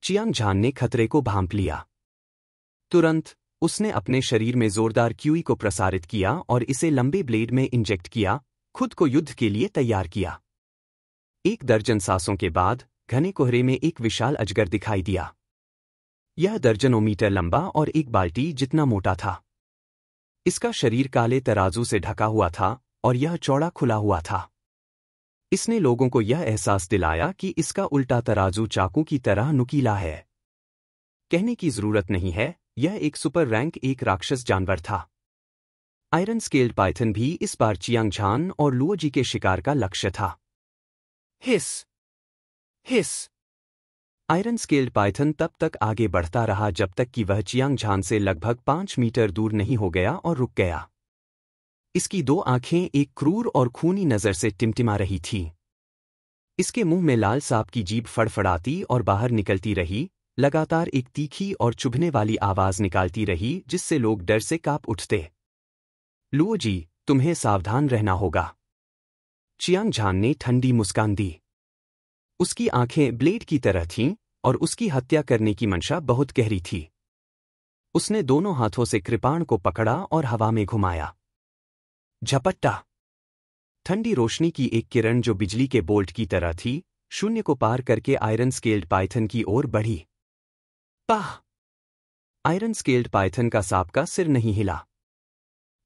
Chiang झान ने खतरे को भांप लिया। तुरंत उसने अपने शरीर में जोरदार क्यूई को प्रसारित किया और इसे लंबे ब्लेड में इंजेक्ट किया, खुद को युद्ध के लिए तैयार किया। 1 दर्जन सांसों के बाद घने कोहरे में एक विशाल अजगर दिखाई दिया। यह दर्जनों मीटर लंबा और एक बाल्टी जितना मोटा था। इसका शरीर काले तराजू से ढका हुआ था और यह चौड़ा खुला हुआ था। इसने लोगों को यह एहसास दिलाया कि इसका उल्टा तराजू चाकू की तरह नुकीला है। कहने की जरूरत नहीं है, यह एक सुपर रैंक एक राक्षस जानवर था। आयरन स्केल्ड पाइथन भी इस बार चियांग झान और लुओजी के शिकार का लक्ष्य था। हिस हिस। आयरन स्केल्ड पाइथन तब तक आगे बढ़ता रहा जब तक कि वह चियांग झान से लगभग 5 मीटर दूर नहीं हो गया और रुक गया। इसकी 2 आंखें एक क्रूर और खूनी नजर से टिमटिमा रही थीं। इसके मुंह में लाल सांप की जीभ फड़फड़ाती और बाहर निकलती रही, लगातार एक तीखी और चुभने वाली आवाज निकालती रही जिससे लोग डर से कांप उठते। लुओजी, तुम्हें सावधान रहना होगा। चियांग झान ने ठंडी मुस्कान दी। उसकी आंखें ब्लेड की तरह थीं और उसकी हत्या करने की मंशा बहुत गहरी थी। उसने दोनों हाथों से कृपाण को पकड़ा और हवा में घुमाया। झपट्टा। ठंडी रोशनी की एक किरण जो बिजली के बोल्ट की तरह थी, शून्य को पार करके आयरन स्केल्ड पाइथन की ओर बढ़ी। पाह! आयरन स्केल्ड पाइथन का सांप का सिर नहीं हिला।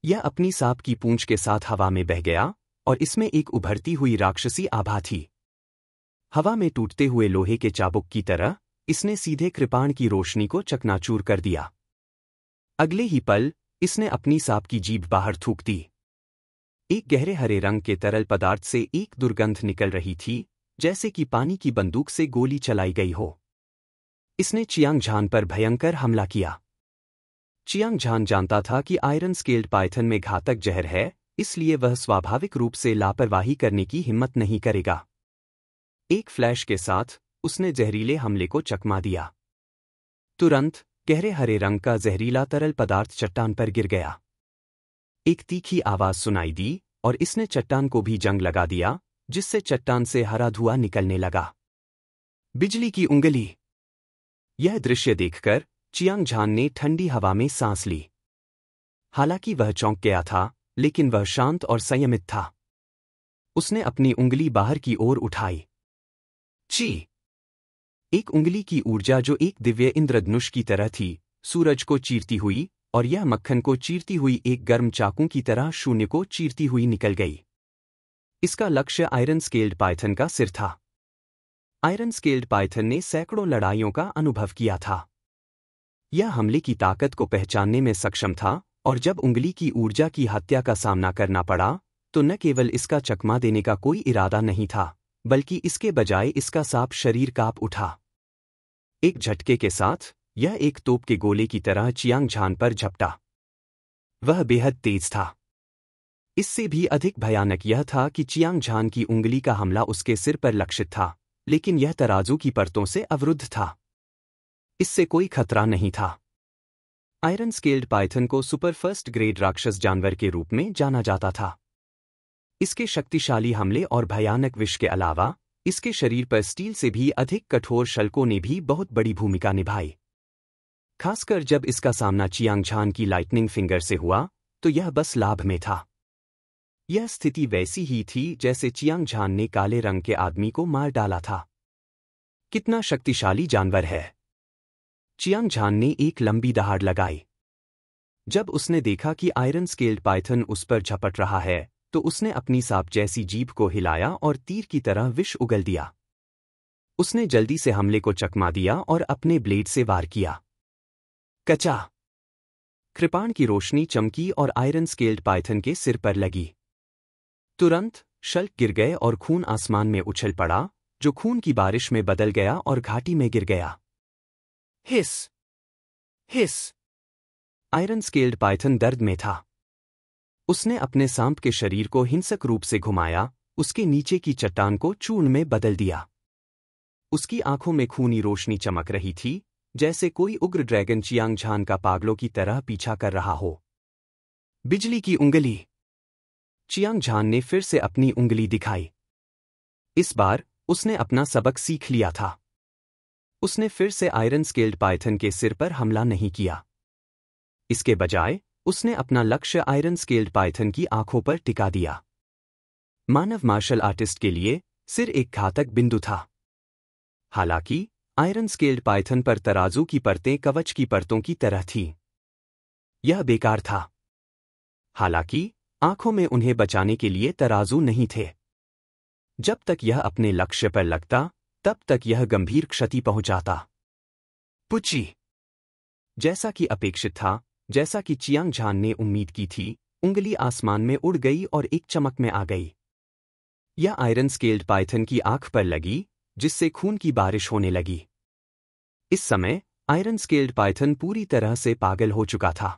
यह अपनी सांप की पूंछ के साथ हवा में बह गया और इसमें एक उभरती हुई राक्षसी आभा थी। हवा में टूटते हुए लोहे के चाबुक की तरह इसने सीधे कृपाण की रोशनी को चकनाचूर कर दिया। अगले ही पल इसने अपनी सांप की जीभ बाहर थूक दी। एक गहरे हरे रंग के तरल पदार्थ से एक दुर्गंध निकल रही थी, जैसे कि पानी की बंदूक से गोली चलाई गई हो। इसने चियांग झान पर भयंकर हमला किया। चियांग झान जानता था कि आयरन स्केल्ड पाइथन में घातक जहर है, इसलिए वह स्वाभाविक रूप से लापरवाही करने की हिम्मत नहीं करेगा। एक फ्लैश के साथ उसने जहरीले हमले को चकमा दिया। तुरंत गहरे हरे रंग का जहरीला तरल पदार्थ चट्टान पर गिर गया। एक तीखी आवाज सुनाई दी और इसने चट्टान को भी जंग लगा दिया, जिससे चट्टान से हरा धुआं निकलने लगा। बिजली की उंगली। यह दृश्य देखकर चियांग झान ने ठंडी हवा में सांस ली। हालांकि वह चौंक गया था, लेकिन वह शांत और संयमित था। उसने अपनी उंगली बाहर की ओर उठाई। ची! एक उंगली की ऊर्जा जो एक दिव्य इंद्रधनुष की तरह थी, सूरज को चीरती हुई, और यह मक्खन को चीरती हुई एक गर्म चाकू की तरह शून्य को चीरती हुई निकल गई। इसका लक्ष्य आयरन स्केल्ड पाइथन का सिर था। आयरन स्केल्ड पाइथन ने सैकड़ों लड़ाइयों का अनुभव किया था। यह हमले की ताकत को पहचानने में सक्षम था, और जब उंगली की ऊर्जा की हत्या का सामना करना पड़ा, तो न केवल इसका चकमा देने का कोई इरादा नहीं था, बल्कि इसके बजाय इसका साफ शरीर कांप उठा। एक झटके के साथ यह एक तोप के गोले की तरह चियांग झान पर झपटा। वह बेहद तेज था। इससे भी अधिक भयानक यह था कि चियांग झान की उंगली का हमला उसके सिर पर लक्षित था, लेकिन यह तराजू की परतों से अवरुद्ध था। इससे कोई खतरा नहीं था। आयरन स्केल्ड पाइथन को सुपर फर्स्ट ग्रेड राक्षस जानवर के रूप में जाना जाता था। इसके शक्तिशाली हमले और भयानक विष के अलावा इसके शरीर पर स्टील से भी अधिक कठोर शल्कों ने भी बहुत बड़ी भूमिका निभाई। खासकर जब इसका सामना चियांग झान की लाइटनिंग फिंगर से हुआ, तो यह बस लाभ में था। यह स्थिति वैसी ही थी जैसे चियांग झान ने काले रंग के आदमी को मार डाला था। कितना शक्तिशाली जानवर है! चियांग झान ने एक लंबी दहाड़ लगाई। जब उसने देखा कि आयरन स्केल्ड पाइथन उस पर झपट रहा है, तो उसने अपनी सांप जैसी जीभ को हिलाया और तीर की तरह विष उगल दिया। उसने जल्दी से हमले को चकमा दिया और अपने ब्लेड से वार किया। कचा! कृपाण की रोशनी चमकी और आयरन स्केल्ड पाइथन के सिर पर लगी। तुरंत शल्क गिर गए और खून आसमान में उछल पड़ा, जो खून की बारिश में बदल गया और घाटी में गिर गया। हिस! हिस! आयरन स्केल्ड पाइथन दर्द में था। उसने अपने सांप के शरीर को हिंसक रूप से घुमाया, उसके नीचे की चट्टान को चूर्ण में बदल दिया। उसकी आंखों में खूनी रोशनी चमक रही थी, जैसे कोई उग्र ड्रैगन चियांग झान का पागलों की तरह पीछा कर रहा हो। बिजली की उंगली। चियांग झान ने फिर से अपनी उंगली दिखाई। इस बार उसने अपना सबक सीख लिया था। उसने फिर से आयरन स्केल्ड पाइथन के सिर पर हमला नहीं किया। इसके बजाय उसने अपना लक्ष्य आयरन स्केल्ड पाइथन की आंखों पर टिका दिया। मानव मार्शल आर्टिस्ट के लिए सिर एक घातक बिंदु था। हालांकि आयरन स्केल्ड पाइथन पर तराजू की परतें कवच की परतों की तरह थीं। यह बेकार था। हालांकि आंखों में उन्हें बचाने के लिए तराजू नहीं थे। जब तक यह अपने लक्ष्य पर लगता तब तक यह गंभीर क्षति पहुंचाता। पुची। जैसा कि अपेक्षित था, जैसा कि चियांग झान ने उम्मीद की थी, उंगली आसमान में उड़ गई और एक चमक में आ गई। यह आयरन स्केल्ड पाइथन की आंख पर लगी, जिससे खून की बारिश होने लगी। इस समय आयरन स्केल्ड पाइथन पूरी तरह से पागल हो चुका था।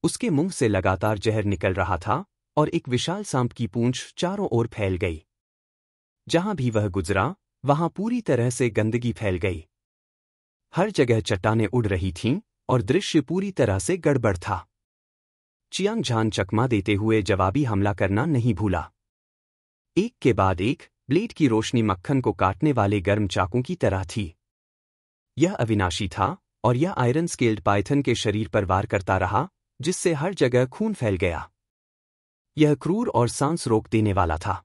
उसके मुंह से लगातार जहर निकल रहा था और एक विशाल सांप की पूंछ चारों ओर फैल गई। जहां भी वह गुजरा, वहां पूरी तरह से गंदगी फैल गई। हर जगह चट्टानें उड़ रही थीं और दृश्य पूरी तरह से गड़बड़ था। चियांग झान चकमा देते हुए जवाबी हमला करना नहीं भूला। एक के बाद एक ब्लेड की रोशनी मक्खन को काटने वाले गर्म चाकू की तरह थी। यह अविनाशी था और यह आयरन स्केल्ड पाइथन के शरीर पर वार करता रहा, जिससे हर जगह खून फैल गया। यह क्रूर और सांस रोक देने वाला था।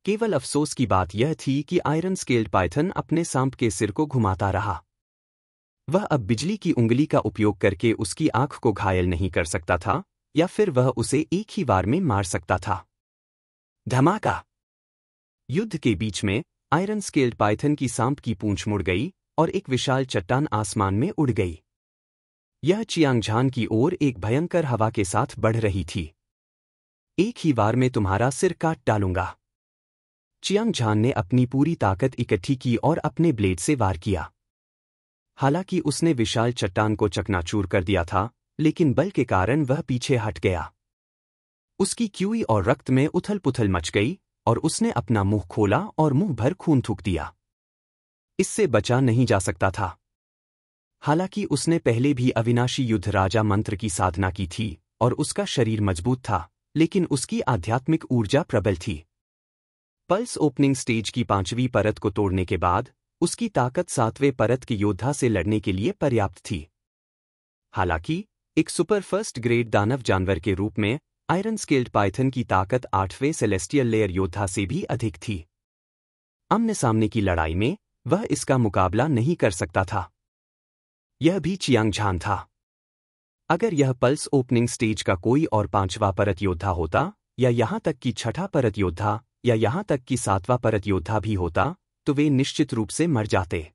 केवल अफसोस की बात यह थी कि आयरन स्केल्ड पाइथन अपने सांप के सिर को घुमाता रहा। वह अब बिजली की उंगली का उपयोग करके उसकी आंख को घायल नहीं कर सकता था, या फिर वह उसे एक ही वार में मार सकता था। धमाका। युद्ध के बीच में आयरन स्केल्ड पाइथन की सांप की पूंछ मुड़ गई और एक विशाल चट्टान आसमान में उड़ गई। यह चियांग झान की ओर एक भयंकर हवा के साथ बढ़ रही थी। एक ही वार में तुम्हारा सिर काट डालूंगा। चियांग झान ने अपनी पूरी ताकत इकट्ठी की और अपने ब्लेड से वार किया। हालांकि उसने विशाल चट्टान को चकनाचूर कर दिया था, लेकिन बल के कारण वह पीछे हट गया। उसकी क्यूई और रक्त में उथल-पुथल मच गई और उसने अपना मुंह खोला और मुंह भर खून थूक दिया। इससे बचा नहीं जा सकता था। हालांकि उसने पहले भी अविनाशी युद्ध राजा मंत्र की साधना की थी और उसका शरीर मजबूत था, लेकिन उसकी आध्यात्मिक ऊर्जा प्रबल थी। पल्स ओपनिंग स्टेज की 5वीं परत को तोड़ने के बाद उसकी ताकत 7वें परत के योद्धा से लड़ने के लिए पर्याप्त थी। हालांकि एक सुपर फर्स्ट ग्रेड दानव जानवर के रूप में आयरन स्केल्ड पाइथन की ताकत 8वें सेलेस्टियल लेयर योद्धा से भी अधिक थी। आमने सामने की लड़ाई में वह इसका मुकाबला नहीं कर सकता था। यह भी चियांग झान था। अगर यह पल्स ओपनिंग स्टेज का कोई और 5वां परत योद्धा होता, या यहां तक कि 6ठा परत योद्धा, या यहां तक कि 7वां परत योद्धा भी होता, तो वे निश्चित रूप से मर जाते।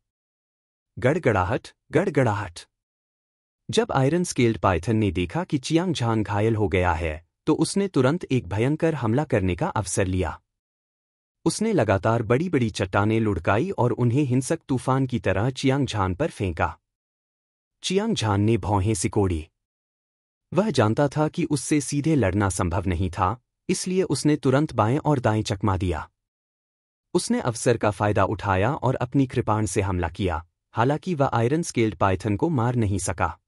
गड़गड़ाहट, गड़गड़ाहट। जब आयरन स्केल्ड पाइथन ने देखा कि चियांग झान घायल हो गया है, तो उसने तुरंत एक भयंकर हमला करने का अवसर लिया। उसने लगातार बड़ी बड़ी चट्टानें लुढ़काई और उन्हें हिंसक तूफान की तरह चियांग झान पर फेंका। चियांग झान ने भौहें सिकोड़ी। वह जानता था कि उससे सीधे लड़ना संभव नहीं था, इसलिए उसने तुरंत बाएं और दाएं चकमा दिया। उसने अवसर का फायदा उठाया और अपनी कृपाण से हमला किया। हालांकि वह आयरन स्केल्ड पाइथन को मार नहीं सका,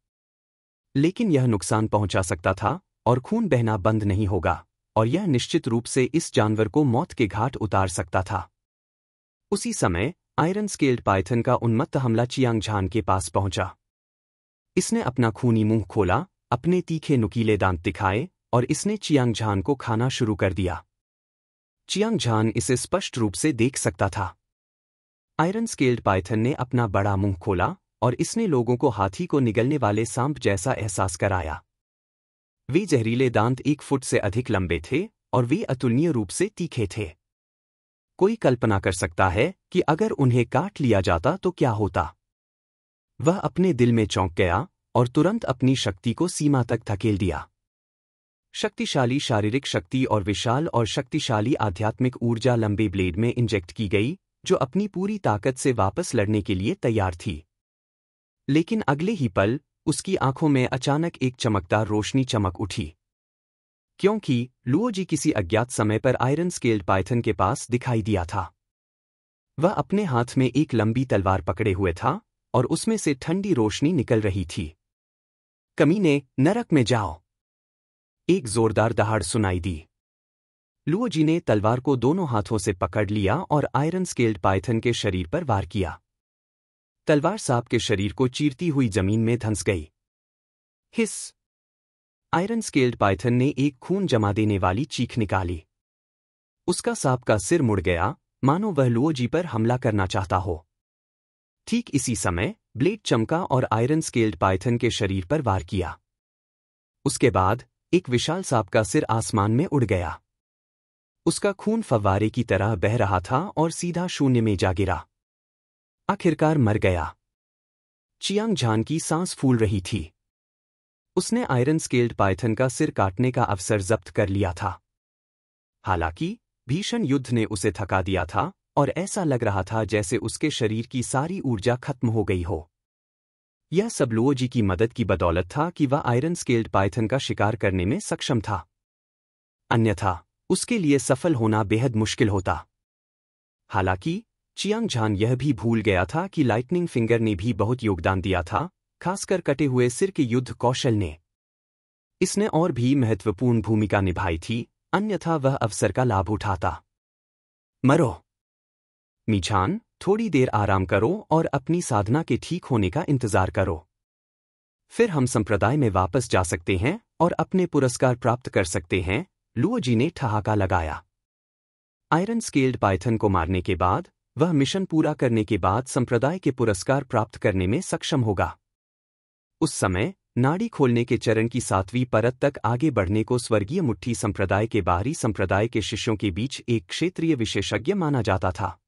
लेकिन यह नुकसान पहुंचा सकता था और खून बहना बंद नहीं होगा, और यह निश्चित रूप से इस जानवर को मौत के घाट उतार सकता था। उसी समय आयरन स्केल्ड पाइथन का उन्मत्त हमला चियांग झान के पास पहुंचा। इसने अपना खूनी मुंह खोला, अपने तीखे नुकीले दांत दिखाए और इसने चियांग झान को खाना शुरू कर दिया। चियांग झान इसे स्पष्ट रूप से देख सकता था। आयरन स्केल्ड पाइथन ने अपना बड़ा मुंह खोला और इसने लोगों को हाथी को निगलने वाले सांप जैसा एहसास कराया। वे जहरीले दांत 1 फुट से अधिक लंबे थे और वे अतुलनीय रूप से तीखे थे। कोई कल्पना कर सकता है कि अगर उन्हें काट लिया जाता तो क्या होता। वह अपने दिल में चौंक गया और तुरंत अपनी शक्ति को सीमा तक धकेल दिया। शक्तिशाली शारीरिक शक्ति और विशाल और शक्तिशाली आध्यात्मिक ऊर्जा लंबे ब्लेड में इंजेक्ट की गई, जो अपनी पूरी ताकत से वापस लड़ने के लिए तैयार थी। लेकिन अगले ही पल उसकी आंखों में अचानक एक चमकदार रोशनी चमक उठी, क्योंकि लुओजी किसी अज्ञात समय पर आयरन स्केल्ड पाइथन के पास दिखाई दिया था। वह अपने हाथ में एक लंबी तलवार पकड़े हुए था और उसमें से ठंडी रोशनी निकल रही थी। कमीने, नरक में जाओ! एक जोरदार दहाड़ सुनाई दी। लुओजी ने तलवार को दोनों हाथों से पकड़ लिया और आयरन स्केल्ड पाइथन के शरीर पर वार किया। तलवार सांप के शरीर को चीरती हुई जमीन में धंस गई। हिस! आयरन स्केल्ड पाइथन ने एक खून जमा देने वाली चीख निकाली। उसका सांप का सिर मुड़ गया, मानो वह लुओजी पर हमला करना चाहता हो। ठीक इसी समय ब्लेड चमका और आयरन स्केल्ड पाइथन के शरीर पर वार किया। उसके बाद एक विशाल सांप का सिर आसमान में उड़ गया। उसका खून फव्वारे की तरह बह रहा था और सीधा शून्य में जा गिरा। आखिरकार मर गया। चियांग झान की सांस फूल रही थी। उसने आयरन स्केल्ड पाइथन का सिर काटने का अवसर जब्त कर लिया था। हालांकि भीषण युद्ध ने उसे थका दिया था और ऐसा लग रहा था जैसे उसके शरीर की सारी ऊर्जा खत्म हो गई हो। यह सब लुओजी की मदद की बदौलत था कि वह आयरन स्केल्ड पाइथन का शिकार करने में सक्षम था। अन्यथा उसके लिए सफल होना बेहद मुश्किल होता। हालांकि चियांग झान यह भी भूल गया था कि लाइटनिंग फिंगर ने भी बहुत योगदान दिया था, खासकर कटे हुए सिर के युद्ध कौशल ने। इसने और भी महत्वपूर्ण भूमिका निभाई थी, अन्यथा वह अवसर का लाभ उठाता। मरो मीझान, थोड़ी देर आराम करो और अपनी साधना के ठीक होने का इंतजार करो। फिर हम संप्रदाय में वापस जा सकते हैं और अपने पुरस्कार प्राप्त कर सकते हैं, लुओजी ने ठहाका लगाया। आयरन स्केल्ड पाइथन को मारने के बाद वह मिशन पूरा करने के बाद संप्रदाय के पुरस्कार प्राप्त करने में सक्षम होगा। उस समय नाड़ी खोलने के चरण की 7वीं परत तक आगे बढ़ने को स्वर्गीय मुट्ठी संप्रदाय के बाहरी संप्रदाय के शिष्यों के बीच एक क्षेत्रीय विशेषज्ञ माना जाता था।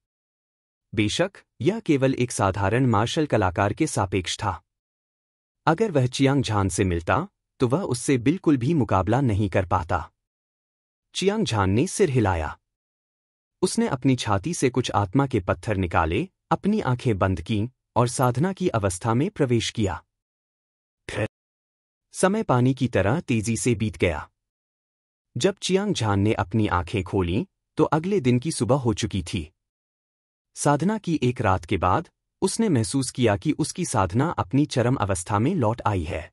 बेशक यह केवल एक साधारण मार्शल कलाकार के सापेक्ष था। अगर वह चियांग झान से मिलता तो वह उससे बिल्कुल भी मुकाबला नहीं कर पाता। चियांग झान ने सिर हिलाया। उसने अपनी छाती से कुछ आत्मा के पत्थर निकाले, अपनी आंखें बंद कीं और साधना की अवस्था में प्रवेश किया। समय पानी की तरह तेजी से बीत गया। जब चियांग झान ने अपनी आंखें खोलीं तो अगले दिन की सुबह हो चुकी थी। साधना की एक रात के बाद उसने महसूस किया कि उसकी साधना अपनी चरम अवस्था में लौट आई है।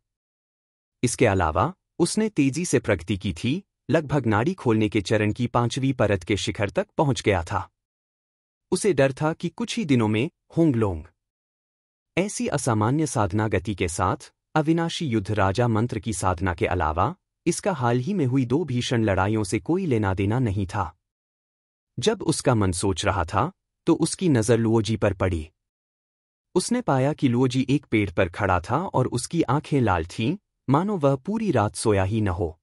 इसके अलावा उसने तेजी से प्रगति की थी, लगभग नाड़ी खोलने के चरण की 5वीं परत के शिखर तक पहुंच गया था। उसे डर था कि कुछ ही दिनों में होंगलोंग ऐसी असामान्य साधना गति के साथ अविनाशी युद्ध राजा मंत्र की साधना के अलावा इसका हाल ही में हुई 2 भीषण लड़ाइयों से कोई लेना देना नहीं था। जब उसका मन सोच रहा था तो उसकी नज़र लुओजी पर पड़ी। उसने पाया कि लुओजी एक पेड़ पर खड़ा था और उसकी आंखें लाल थीं, मानो वह पूरी रात सोया ही न हो।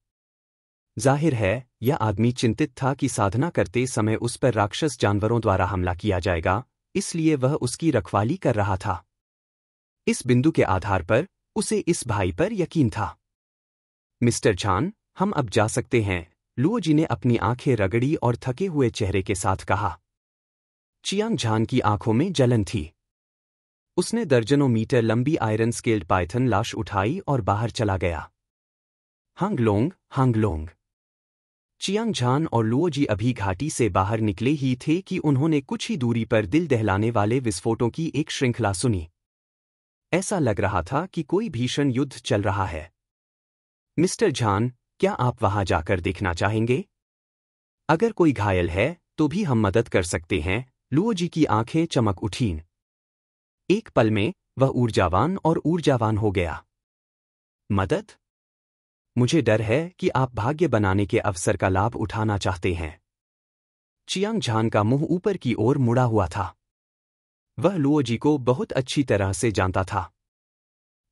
जाहिर है यह आदमी चिंतित था कि साधना करते समय उस पर राक्षस जानवरों द्वारा हमला किया जाएगा, इसलिए वह उसकी रखवाली कर रहा था। इस बिंदु के आधार पर उसे इस भाई पर यकीन था। मिस्टर झान, हम अब जा सकते हैं, लुओजी ने अपनी आंखें रगड़ी और थके हुए चेहरे के साथ कहा। चियांग झान की आंखों में जलन थी। उसने दर्जनों मीटर लंबी आयरन स्केल्ड पाइथन लाश उठाई और बाहर चला गया। हांगलोंग, हांगलोंग। चियांग झान और लुओजी अभी घाटी से बाहर निकले ही थे कि उन्होंने कुछ ही दूरी पर दिल दहलाने वाले विस्फोटों की एक श्रृंखला सुनी। ऐसा लग रहा था कि कोई भीषण युद्ध चल रहा है। मिस्टर झान, क्या आप वहां जाकर देखना चाहेंगे? अगर कोई घायल है तो भी हम मदद कर सकते हैं, लुओजी की आंखें चमक उठीं। एक पल में वह ऊर्जावान हो गया। मदद? मुझे डर है कि आप भाग्य बनाने के अवसर का लाभ उठाना चाहते हैं। चियांग झान का मुंह ऊपर की ओर मुड़ा हुआ था। वह लुओजी को बहुत अच्छी तरह से जानता था।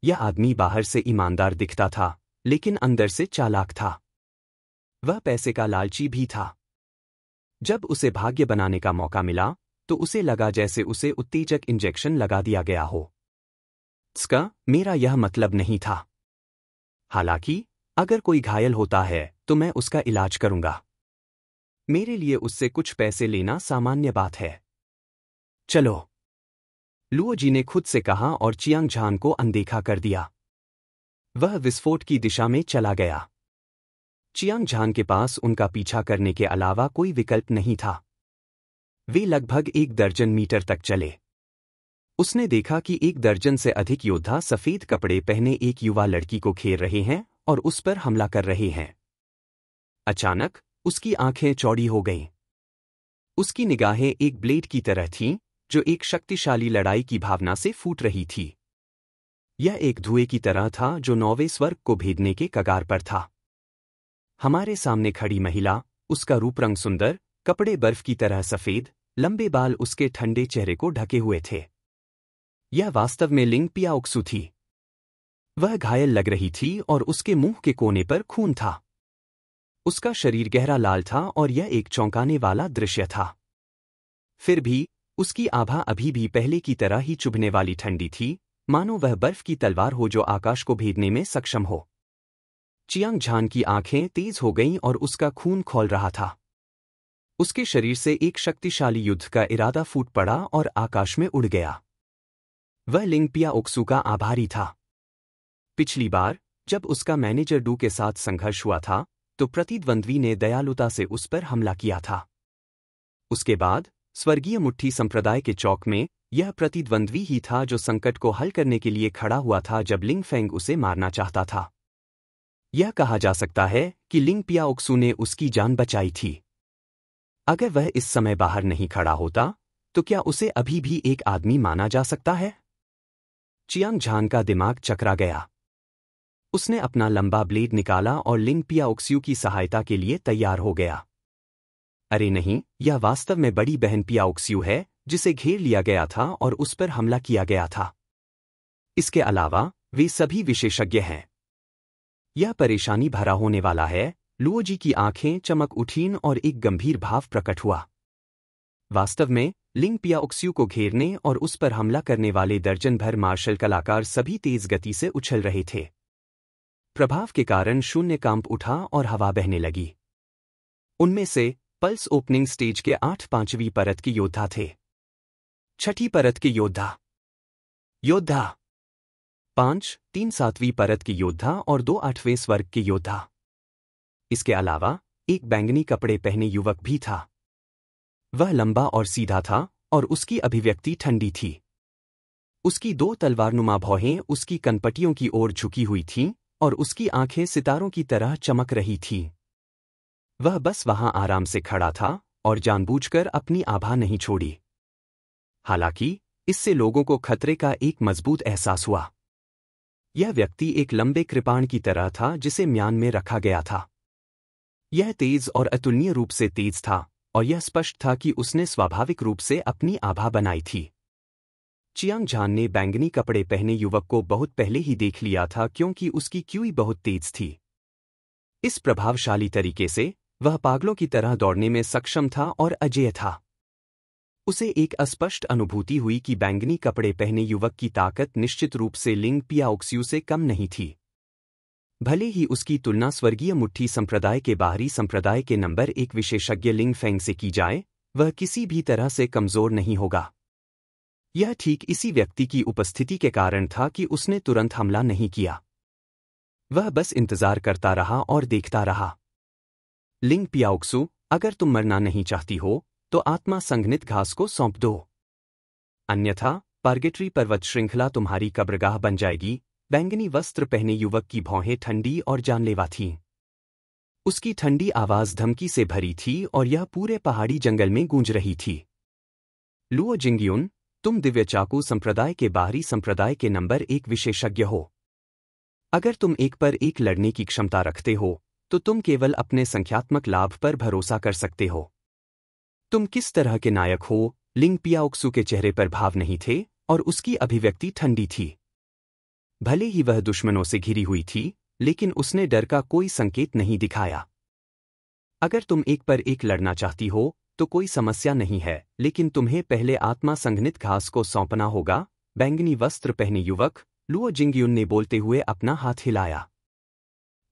यह आदमी बाहर से ईमानदार दिखता था, लेकिन अंदर से चालाक था। वह पैसे का लालची भी था। जब उसे भाग्य बनाने का मौका मिला तो उसे लगा जैसे उसे उत्तेजक इंजेक्शन लगा दिया गया हो। इसका मेरा यह मतलब नहीं था। हालांकि अगर कोई घायल होता है तो मैं उसका इलाज करूंगा। मेरे लिए उससे कुछ पैसे लेना सामान्य बात है। चलो, लुओजी ने खुद से कहा और चियांग झान को अनदेखा कर दिया। वह विस्फोट की दिशा में चला गया। चियांग झान के पास उनका पीछा करने के अलावा कोई विकल्प नहीं था। वे लगभग 1 दर्जन मीटर तक चले। उसने देखा कि 1 दर्जन से अधिक योद्धा सफेद कपड़े पहने एक युवा लड़की को घेर रहे हैं और उस पर हमला कर रहे हैं। अचानक उसकी आंखें चौड़ी हो गईं। उसकी निगाहें एक ब्लेड की तरह थीं, जो एक शक्तिशाली लड़ाई की भावना से फूट रही थी। यह एक धुएं की तरह था जो नौवें स्वर्ग को भेदने के कगार पर था। हमारे सामने खड़ी महिला, उसका रूप रंग सुंदर, कपड़े बर्फ की तरह सफेद, लंबे बाल उसके ठंडे चेहरे को ढके हुए थे। यह वास्तव में लिंग पियाओक्सु थी। वह घायल लग रही थी और उसके मुंह के कोने पर खून था। उसका शरीर गहरा लाल था और यह एक चौंकाने वाला दृश्य था। फिर भी उसकी आभा अभी भी पहले की तरह ही चुभने वाली ठंडी थी, मानो वह बर्फ की तलवार हो जो आकाश को भेदने में सक्षम हो। चियांग झान की आंखें तेज हो गईं और उसका खून खौल रहा था। उसके शरीर से एक शक्तिशाली युद्ध का इरादा फूट पड़ा और आकाश में उड़ गया। वह लिंग पियाओक्सु का आभारी था। पिछली बार जब उसका मैनेजर डू के साथ संघर्ष हुआ था तो प्रतिद्वंद्वी ने दयालुता से उस पर हमला किया था। उसके बाद स्वर्गीय मुट्ठी संप्रदाय के चौक में यह प्रतिद्वंद्वी ही था जो संकट को हल करने के लिए खड़ा हुआ था जब लिंग फेंग उसे मारना चाहता था। यह कहा जा सकता है कि लिंग पियाओक्सु ने उसकी जान बचाई थी। अगर वह इस समय बाहर नहीं खड़ा होता तो क्या उसे अभी भी एक आदमी माना जा सकता है? चियांग झान का दिमाग चकरा गया। उसने अपना लंबा ब्लेड निकाला और लिंग पियाओक्सु की सहायता के लिए तैयार हो गया। अरे नहीं, यह वास्तव में बड़ी बहन पियाओक्सु है जिसे घेर लिया गया था और उस पर हमला किया गया था। इसके अलावा वे सभी विशेषज्ञ हैं। यह परेशानी भरा होने वाला है। लुओजी की आंखें चमक उठीं और एक गंभीर भाव प्रकट हुआ। वास्तव में लिंग पियाओक्सु को घेरने और उस पर हमला करने वाले दर्जन भर मार्शल कलाकार सभी तेज गति से उछल रहे थे। प्रभाव के कारण शून्य कांप उठा और हवा बहने लगी। उनमें से पल्स ओपनिंग स्टेज के 8 पांचवीं परत के योद्धा थे। 6ठी परत के योद्धा 5, 3 7वीं परत के योद्धा और 2 8वें स्वर्ग के योद्धा। इसके अलावा एक बैंगनी कपड़े पहने युवक भी था। वह लंबा और सीधा था और उसकी अभिव्यक्ति ठंडी थी। उसकी 2 तलवारनुमा भौहें उसकी कनपटियों की ओर झुकी हुई थीं और उसकी आंखें सितारों की तरह चमक रही थीं। वह बस वहां आराम से खड़ा था और जानबूझकर अपनी आभा नहीं छोड़ी। हालांकि इससे लोगों को खतरे का एक मजबूत एहसास हुआ। यह व्यक्ति एक लंबे कृपाण की तरह था जिसे म्यान में रखा गया था। यह तेज और अतुलनीय रूप से तेज था और यह स्पष्ट था कि उसने स्वाभाविक रूप से अपनी आभा बनाई थी। चियांग झान ने बैंगनी कपड़े पहने युवक को बहुत पहले ही देख लिया था क्योंकि उसकी क्यूई बहुत तेज थी। इस प्रभावशाली तरीके से वह पागलों की तरह दौड़ने में सक्षम था और अजेय था। उसे एक अस्पष्ट अनुभूति हुई कि बैंगनी कपड़े पहने युवक की ताकत निश्चित रूप से लिंग पियाओक्सु से कम नहीं थी। भले ही उसकी तुलना स्वर्गीय मुट्ठी संप्रदाय के बाहरी संप्रदाय के नंबर 1 विशेषज्ञ लिंग फेंग से की जाए, वह किसी भी तरह से कमजोर नहीं होगा। यह ठीक इसी व्यक्ति की उपस्थिति के कारण था कि उसने तुरंत हमला नहीं किया। वह बस इंतजार करता रहा और देखता रहा। लिंग पियाओक्सु, अगर तुम मरना नहीं चाहती हो तो आत्मा संघनित घास को सौंप दो, अन्यथा पार्गेट्री पर्वत श्रृंखला तुम्हारी कब्रगाह बन जाएगी। बैंगनी वस्त्र पहने युवक की भौहें ठंडी और जानलेवा थीं। उसकी ठंडी आवाज धमकी से भरी थी और यह पूरे पहाड़ी जंगल में गूंज रही थी। लुओ जिंगयुन, तुम दिव्य चाकू संप्रदाय के बाहरी संप्रदाय के नंबर 1 विशेषज्ञ हो। अगर तुम एक पर एक लड़ने की क्षमता रखते हो तो तुम केवल अपने संख्यात्मक लाभ पर भरोसा कर सकते हो। तुम किस तरह के नायक हो? लिंग पियाओक्सु के चेहरे पर भाव नहीं थे और उसकी अभिव्यक्ति ठंडी थी। भले ही वह दुश्मनों से घिरी हुई थी, लेकिन उसने डर का कोई संकेत नहीं दिखाया। अगर तुम एक पर एक लड़ना चाहती हो तो कोई समस्या नहीं है, लेकिन तुम्हें पहले आत्मा संघनित घास को सौंपना होगा। बैंगनी वस्त्र पहने युवक लुओ जिंगयुन ने बोलते हुए अपना हाथ हिलाया।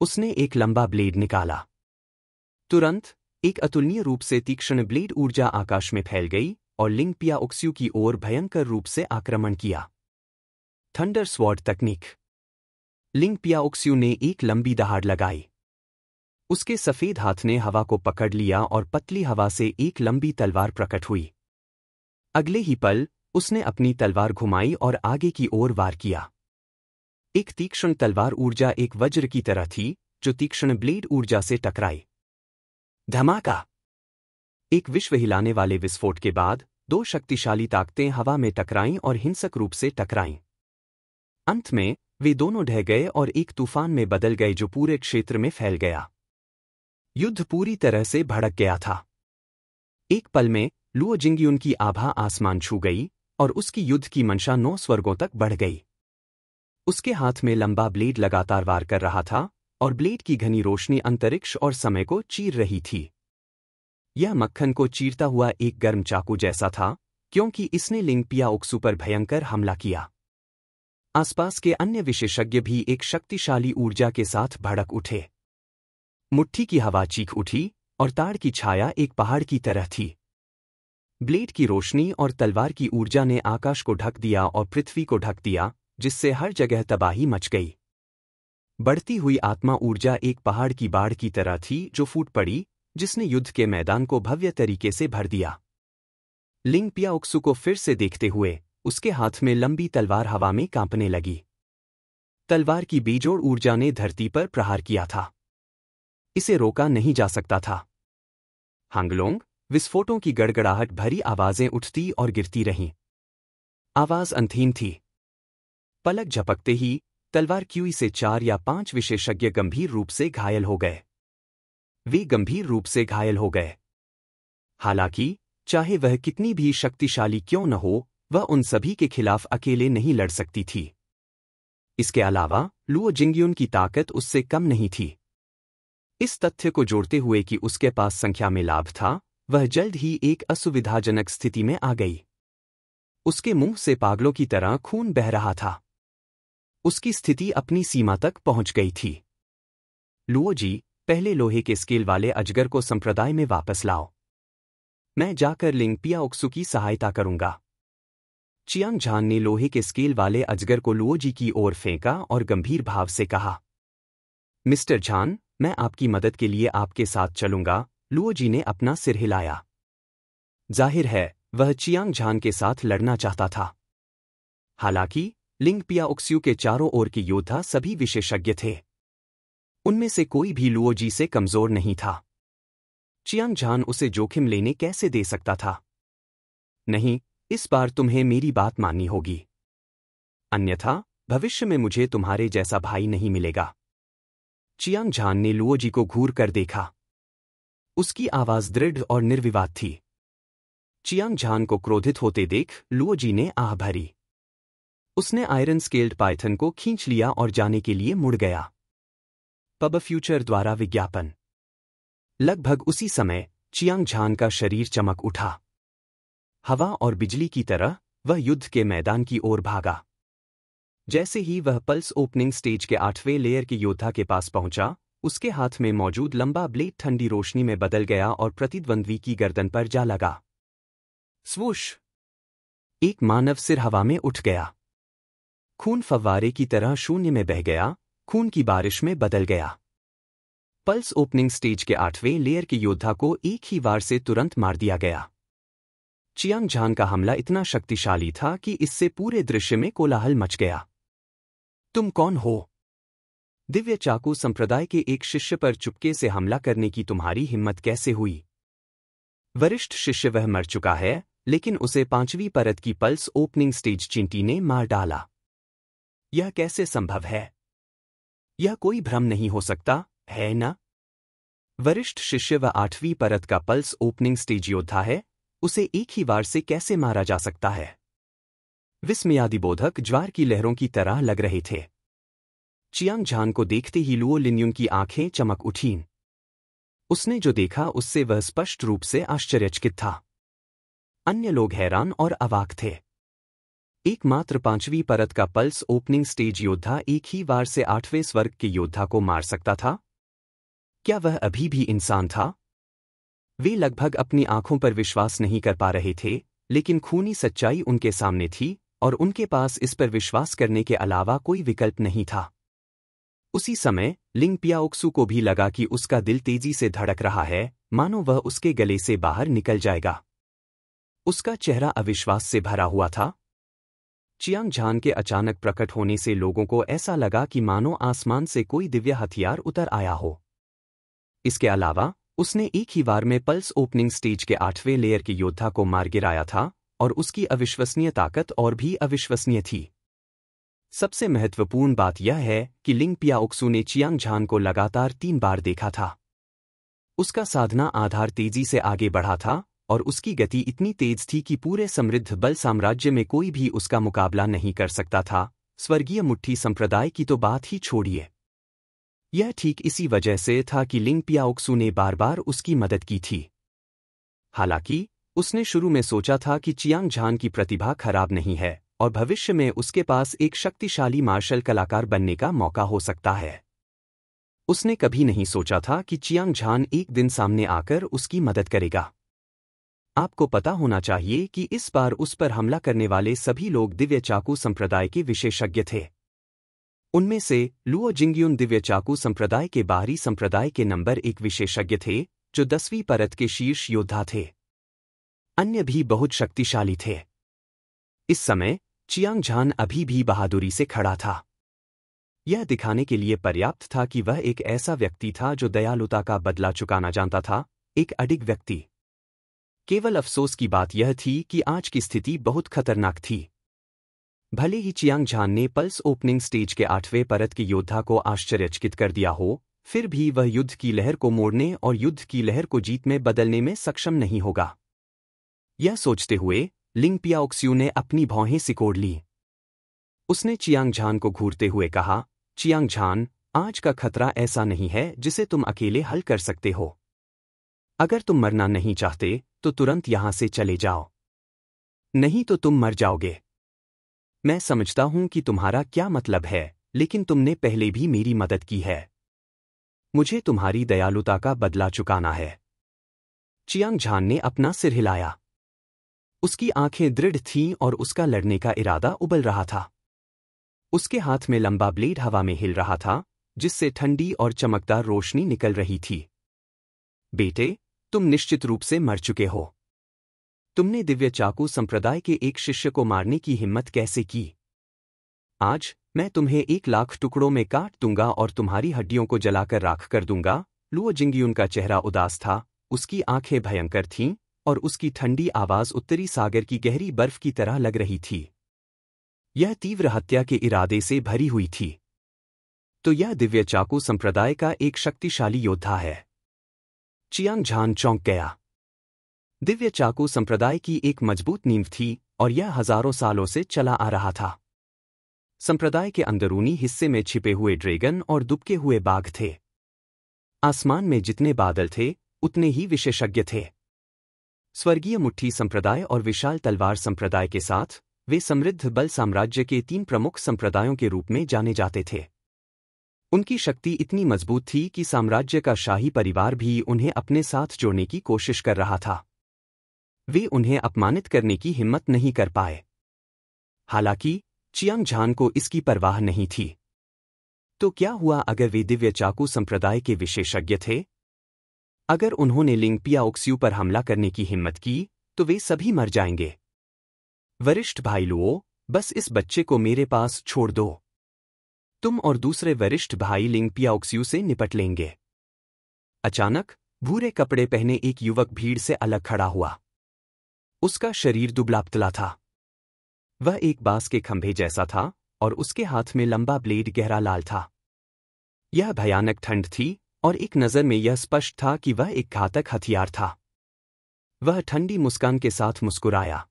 उसने एक लंबा ब्लेड निकाला। तुरंत एक अतुलनीय रूप से तीक्ष्ण ब्लेड ऊर्जा आकाश में फैल गई और लिंग पियाओक्सु की ओर भयंकर रूप से आक्रमण किया। थंडर स्वॉर्ड तकनीक। लिंग पियाओक्सु ने एक लंबी दहाड़ लगाई। उसके सफेद हाथ ने हवा को पकड़ लिया और पतली हवा से एक लंबी तलवार प्रकट हुई। अगले ही पल उसने अपनी तलवार घुमाई और आगे की ओर वार किया। एक तीक्ष्ण तलवार ऊर्जा एक वज्र की तरह थी जो तीक्ष्ण ब्लेड ऊर्जा से टकराई। धमाका! एक विश्व हिलाने वाले विस्फोट के बाद दो शक्तिशाली ताकतें हवा में टकराईं और हिंसक रूप से टकराईं। अंत में वे दोनों ढह गए और एक तूफान में बदल गए जो पूरे क्षेत्र में फैल गया। युद्ध पूरी तरह से भड़क गया था। एक पल में लुओ जिंगयुन की आभा आसमान छू गई और उसकी युद्ध की मंशा 9 स्वर्गों तक बढ़ गई। उसके हाथ में लंबा ब्लेड लगातार वार कर रहा था और ब्लेड की घनी रोशनी अंतरिक्ष और समय को चीर रही थी। यह मक्खन को चीरता हुआ एक गर्म चाकू जैसा था, क्योंकि इसने लिंग पियाओक्सु पर भयंकर हमला किया। आसपास के अन्य विशेषज्ञ भी एक शक्तिशाली ऊर्जा के साथ भड़क उठे। मुट्ठी की हवा चीख उठी और ताड़ की छाया एक पहाड़ की तरह थी। ब्लेड की रोशनी और तलवार की ऊर्जा ने आकाश को ढक दिया और पृथ्वी को ढक दिया, जिससे हर जगह तबाही मच गई। बढ़ती हुई आत्मा ऊर्जा एक पहाड़ की बाढ़ की तरह थी जो फूट पड़ी, जिसने युद्ध के मैदान को भव्य तरीके से भर दिया। लिंग पियाओक्सु को फिर से देखते हुए उसके हाथ में लंबी तलवार हवा में कांपने लगी। तलवार की बेजोड़ ऊर्जा ने धरती पर प्रहार किया था। इसे रोका नहीं जा सकता था। हांगलोंग, विस्फोटों की गड़गड़ाहट भरी आवाजें उठती और गिरती रहीं। आवाज अंतहीन थी। पलक झपकते ही तलवार क्यूई से 4 या 5 विशेषज्ञ गंभीर रूप से घायल हो गए। वे गंभीर रूप से घायल हो गए। हालांकि चाहे वह कितनी भी शक्तिशाली क्यों न हो, वह उन सभी के खिलाफ अकेले नहीं लड़ सकती थी। इसके अलावा लुओ जिंगयुन की ताकत उससे कम नहीं थी। इस तथ्य को जोड़ते हुए कि उसके पास संख्या में लाभ था, वह जल्द ही एक असुविधाजनक स्थिति में आ गई। उसके मुंह से पागलों की तरह खून बह रहा था। उसकी स्थिति अपनी सीमा तक पहुंच गई थी। लुओ जी, पहले लोहे के स्केल वाले अजगर को संप्रदाय में वापस लाओ। मैं जाकर लिंग पियाओक्सु की सहायता करूंगा। चियांग झान ने लोहे के स्केल वाले अजगर को लुओ जी की ओर फेंका और गंभीर भाव से कहा, मिस्टर झान, मैं आपकी मदद के लिए आपके साथ चलूंगा। लुओ जी ने अपना सिर हिलाया। जाहिर है वह चियांग झान के साथ लड़ना चाहता था। हालांकि लिंग पियाओक्सु के चारों ओर के योद्धा सभी विशेषज्ञ थे। उनमें से कोई भी लुओ जी से कमजोर नहीं था। चियांग झान उसे जोखिम लेने कैसे दे सकता था? नहीं, इस बार तुम्हें मेरी बात माननी होगी, अन्यथा भविष्य में मुझे तुम्हारे जैसा भाई नहीं मिलेगा। चियांग झान ने लुओ जी को घूर कर देखा। उसकी आवाज दृढ़ और निर्विवाद थी। चियांग झान को क्रोधित होते देख लुओ जी ने आह भरी। उसने आयरन स्केल्ड पाइथन को खींच लिया और जाने के लिए मुड़ गया। पब फ्यूचर द्वारा विज्ञापन। लगभग उसी समय चियांग झान का शरीर चमक उठा। हवा और बिजली की तरह वह युद्ध के मैदान की ओर भागा। जैसे ही वह पल्स ओपनिंग स्टेज के 8वें लेयर के योद्धा के पास पहुंचा, उसके हाथ में मौजूद लंबा ब्लेड ठंडी रोशनी में बदल गया और प्रतिद्वंद्वी की गर्दन पर जा लगा। स्वूश! एक मानव सिर हवा में उठ गया। खून फव्वारे की तरह शून्य में बह गया, खून की बारिश में बदल गया। पल्स ओपनिंग स्टेज के 8वें लेयर के योद्धा को एक ही वार से तुरंत मार दिया गया। चियांग झान का हमला इतना शक्तिशाली था कि इससे पूरे दृश्य में कोलाहल मच गया। तुम कौन हो? दिव्य चाकू संप्रदाय के एक शिष्य पर चुपके से हमला करने की तुम्हारी हिम्मत कैसे हुई? वरिष्ठ शिष्य वह मर चुका है, लेकिन उसे 5वीं परत की पल्स ओपनिंग स्टेज चींटी ने मार डाला। यह कैसे संभव है? यह कोई भ्रम नहीं हो सकता, है ना? वरिष्ठ शिष्य व 8वीं परत का पल्स ओपनिंग स्टेज योद्धा है, उसे एक ही वार से कैसे मारा जा सकता है? विस्मयादिबोधक ज्वार की लहरों की तरह लग रहे थे। चियांग झान को देखते ही लुओ लिन्युन की आंखें चमक उठीं। उसने जो देखा उससे वह स्पष्ट रूप से आश्चर्यचकित था। अन्य लोग हैरान और अवाक थे। एकमात्र 5वीं परत का पल्स ओपनिंग स्टेज योद्धा एक ही वार से 8वें स्वर्ग के योद्धा को मार सकता था? क्या वह अभी भी इंसान था? वे लगभग अपनी आंखों पर विश्वास नहीं कर पा रहे थे, लेकिन खूनी सच्चाई उनके सामने थी और उनके पास इस पर विश्वास करने के अलावा कोई विकल्प नहीं था। उसी समय लिंग पियाओक्सु को भी लगा कि उसका दिल तेजी से धड़क रहा है, मानो वह उसके गले से बाहर निकल जाएगा। उसका चेहरा अविश्वास से भरा हुआ था। चियांग झान के अचानक प्रकट होने से लोगों को ऐसा लगा कि मानो आसमान से कोई दिव्य हथियार उतर आया हो। इसके अलावा उसने एक ही वार में पल्स ओपनिंग स्टेज के 8वें लेयर के योद्धा को मार गिराया था, और उसकी अविश्वसनीय ताकत और भी अविश्वसनीय थी। सबसे महत्वपूर्ण बात यह है कि लिंग पियाओक्सू ने चियांग झान को लगातार 3 बार देखा था। उसका साधना आधार तेजी से आगे बढ़ा था और उसकी गति इतनी तेज थी कि पूरे समृद्ध बल साम्राज्य में कोई भी उसका मुकाबला नहीं कर सकता था। स्वर्गीय मुट्ठी संप्रदाय की तो बात ही छोड़िए। यह ठीक इसी वजह से था कि लिंग पियाओक्सू ने बार बार उसकी मदद की थी। हालांकि उसने शुरू में सोचा था कि चियांग झान की प्रतिभा खराब नहीं है और भविष्य में उसके पास एक शक्तिशाली मार्शल कलाकार बनने का मौका हो सकता है। उसने कभी नहीं सोचा था कि चियांग झान एक दिन सामने आकर उसकी मदद करेगा। आपको पता होना चाहिए कि इस बार उस पर हमला करने वाले सभी लोग दिव्य चाकू संप्रदाय के विशेषज्ञ थे। उनमें से लुओ जिंगयुन दिव्य चाकू संप्रदाय के बाहरी संप्रदाय के नंबर 1 विशेषज्ञ थे, जो 10वीं परत के शीर्ष योद्धा थे। अन्य भी बहुत शक्तिशाली थे। इस समय चियांग झान अभी भी बहादुरी से खड़ा था। यह दिखाने के लिए पर्याप्त था कि वह एक ऐसा व्यक्ति था जो दयालुता का बदला चुकाना जानता था, एक अडिग व्यक्ति। केवल अफसोस की बात यह थी कि आज की स्थिति बहुत खतरनाक थी। भले ही चियांग झान ने पल्स ओपनिंग स्टेज के 8वें परत के योद्धा को आश्चर्यचकित कर दिया हो, फिर भी वह युद्ध की लहर को मोड़ने और युद्ध की लहर को जीत में बदलने में सक्षम नहीं होगा। यह सोचते हुए लिंग पियाओक्सू ने अपनी भौहें सिकोड़ ली। उसने चियांग झान को घूरते हुए कहा, चियांग झान, आज का खतरा ऐसा नहीं है जिसे तुम अकेले हल कर सकते हो। अगर तुम मरना नहीं चाहते तो तुरंत यहां से चले जाओ, नहीं तो तुम मर जाओगे। मैं समझता हूं कि तुम्हारा क्या मतलब है, लेकिन तुमने पहले भी मेरी मदद की है। मुझे तुम्हारी दयालुता का बदला चुकाना है। चियांग झान ने अपना सिर हिलाया। उसकी आंखें दृढ़ थीं और उसका लड़ने का इरादा उबल रहा था। उसके हाथ में लंबा ब्लेड हवा में हिल रहा था, जिससे ठंडी और चमकदार रोशनी निकल रही थी। बेटे, तुम निश्चित रूप से मर चुके हो। तुमने दिव्य चाकू संप्रदाय के एक शिष्य को मारने की हिम्मत कैसे की? आज मैं तुम्हें 1,00,000 टुकड़ों में काट दूंगा और तुम्हारी हड्डियों को जलाकर राख कर दूंगा। लुओ जिंगयुन का चेहरा उदास था, उसकी आंखें भयंकर थीं और उसकी ठंडी आवाज उत्तरी सागर की गहरी बर्फ की तरह लग रही थी। यह तीव्र हत्या के इरादे से भरी हुई थी। तो यह दिव्य चाकू संप्रदाय का एक शक्तिशाली योद्धा है। चियांग झान चौंक गया। दिव्य चाकू संप्रदाय की एक मजबूत नींव थी और यह हजारों सालों से चला आ रहा था। संप्रदाय के अंदरूनी हिस्से में छिपे हुए ड्रैगन और दुबके हुए बाघ थे। आसमान में जितने बादल थे, उतने ही विशेषज्ञ थे। स्वर्गीय मुट्ठी संप्रदाय और विशाल तलवार संप्रदाय के साथ वे समृद्ध बल साम्राज्य के 3 प्रमुख संप्रदायों के रूप में जाने जाते थे। उनकी शक्ति इतनी मजबूत थी कि साम्राज्य का शाही परिवार भी उन्हें अपने साथ जोड़ने की कोशिश कर रहा था। वे उन्हें अपमानित करने की हिम्मत नहीं कर पाए। हालांकि चियांग झान को इसकी परवाह नहीं थी। तो क्या हुआ अगर वे दिव्य चाकू संप्रदाय के विशेषज्ञ थे? अगर उन्होंने लिंग पियाओक्सू पर हमला करने की हिम्मत की, तो वे सभी मर जाएंगे। वरिष्ठ भाई लुओ, बस इस बच्चे को मेरे पास छोड़ दो। तुम और दूसरे वरिष्ठ भाई लिंग पियाओक्सू से निपट लेंगे। अचानक भूरे कपड़े पहने एक युवक भीड़ से अलग खड़ा हुआ। उसका शरीर दुबला-पतला था। वह एक बांस के खंभे जैसा था और उसके हाथ में लंबा ब्लेड गहरा लाल था। यह भयानक ठंड थी और एक नज़र में यह स्पष्ट था कि वह एक घातक हथियार था। वह ठंडी मुस्कान के साथ मुस्कुराया।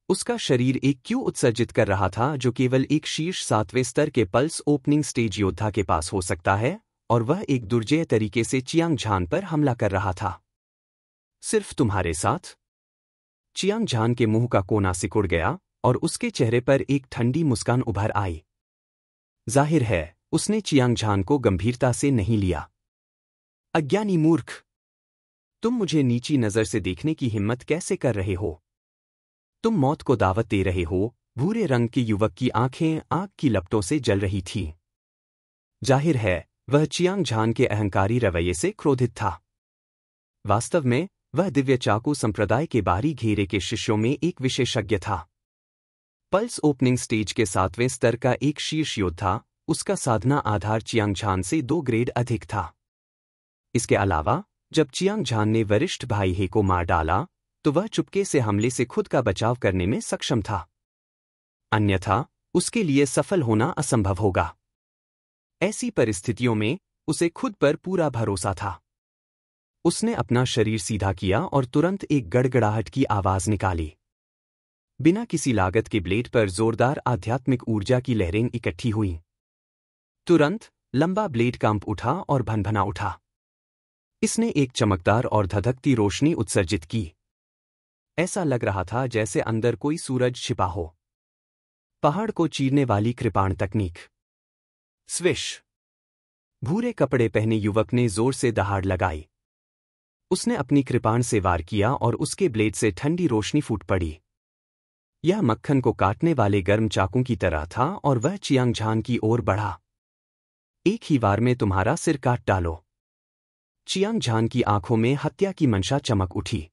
उसका शरीर एक क्यू उत्सर्जित कर रहा था जो केवल एक शीर्ष 7वें स्तर के पल्स ओपनिंग स्टेज योद्धा के पास हो सकता है, और वह एक दुर्जेय तरीके से चियांग झान पर हमला कर रहा था। सिर्फ तुम्हारे साथ? चियांग झान के मुंह का कोना सिकुड़ गया और उसके चेहरे पर एक ठंडी मुस्कान उभर आई। जाहिर है उसने चियांग झान को गंभीरता से नहीं लिया। अज्ञानी मूर्ख, तुम मुझे नीची नजर से देखने की हिम्मत कैसे कर रहे हो? तुम मौत को दावत दे रहे हो। भूरे रंग के युवक की आंखें आग की लपटों से जल रही थीं। जाहिर है वह चियांग झान के अहंकारी रवैये से क्रोधित था। वास्तव में वह दिव्य चाकू संप्रदाय के बाहरी घेरे के शिष्यों में एक विशेषज्ञ था। पल्स ओपनिंग स्टेज के 7वें स्तर का एक शीर्ष योद्धा, उसका साधना आधार चियांग झान से 2 ग्रेड अधिक था। इसके अलावा जब चियांग झान ने वरिष्ठ भाई हे को मार डाला, तो वह चुपके से हमले से खुद का बचाव करने में सक्षम था। अन्यथा उसके लिए सफल होना असंभव होगा। ऐसी परिस्थितियों में उसे खुद पर पूरा भरोसा था। उसने अपना शरीर सीधा किया और तुरंत एक गड़गड़ाहट की आवाज निकाली। बिना किसी लागत के ब्लेड पर जोरदार आध्यात्मिक ऊर्जा की लहरें इकट्ठी हुईं। तुरंत लंबा ब्लेड कांप उठा और भनभना उठा। इसने एक चमकदार और धधकती रोशनी उत्सर्जित की। ऐसा लग रहा था जैसे अंदर कोई सूरज छिपा हो। पहाड़ को चीरने वाली कृपाण तकनीक। स्विश। भूरे कपड़े पहने युवक ने जोर से दहाड़ लगाई। उसने अपनी कृपाण से वार किया और उसके ब्लेड से ठंडी रोशनी फूट पड़ी। यह मक्खन को काटने वाले गर्म चाकू की तरह था और वह चियांग झान की ओर बढ़ा। एक ही वार में तुम्हारा सिर काट डालो। चियांग झान की आंखों में हत्या की मंशा चमक उठी।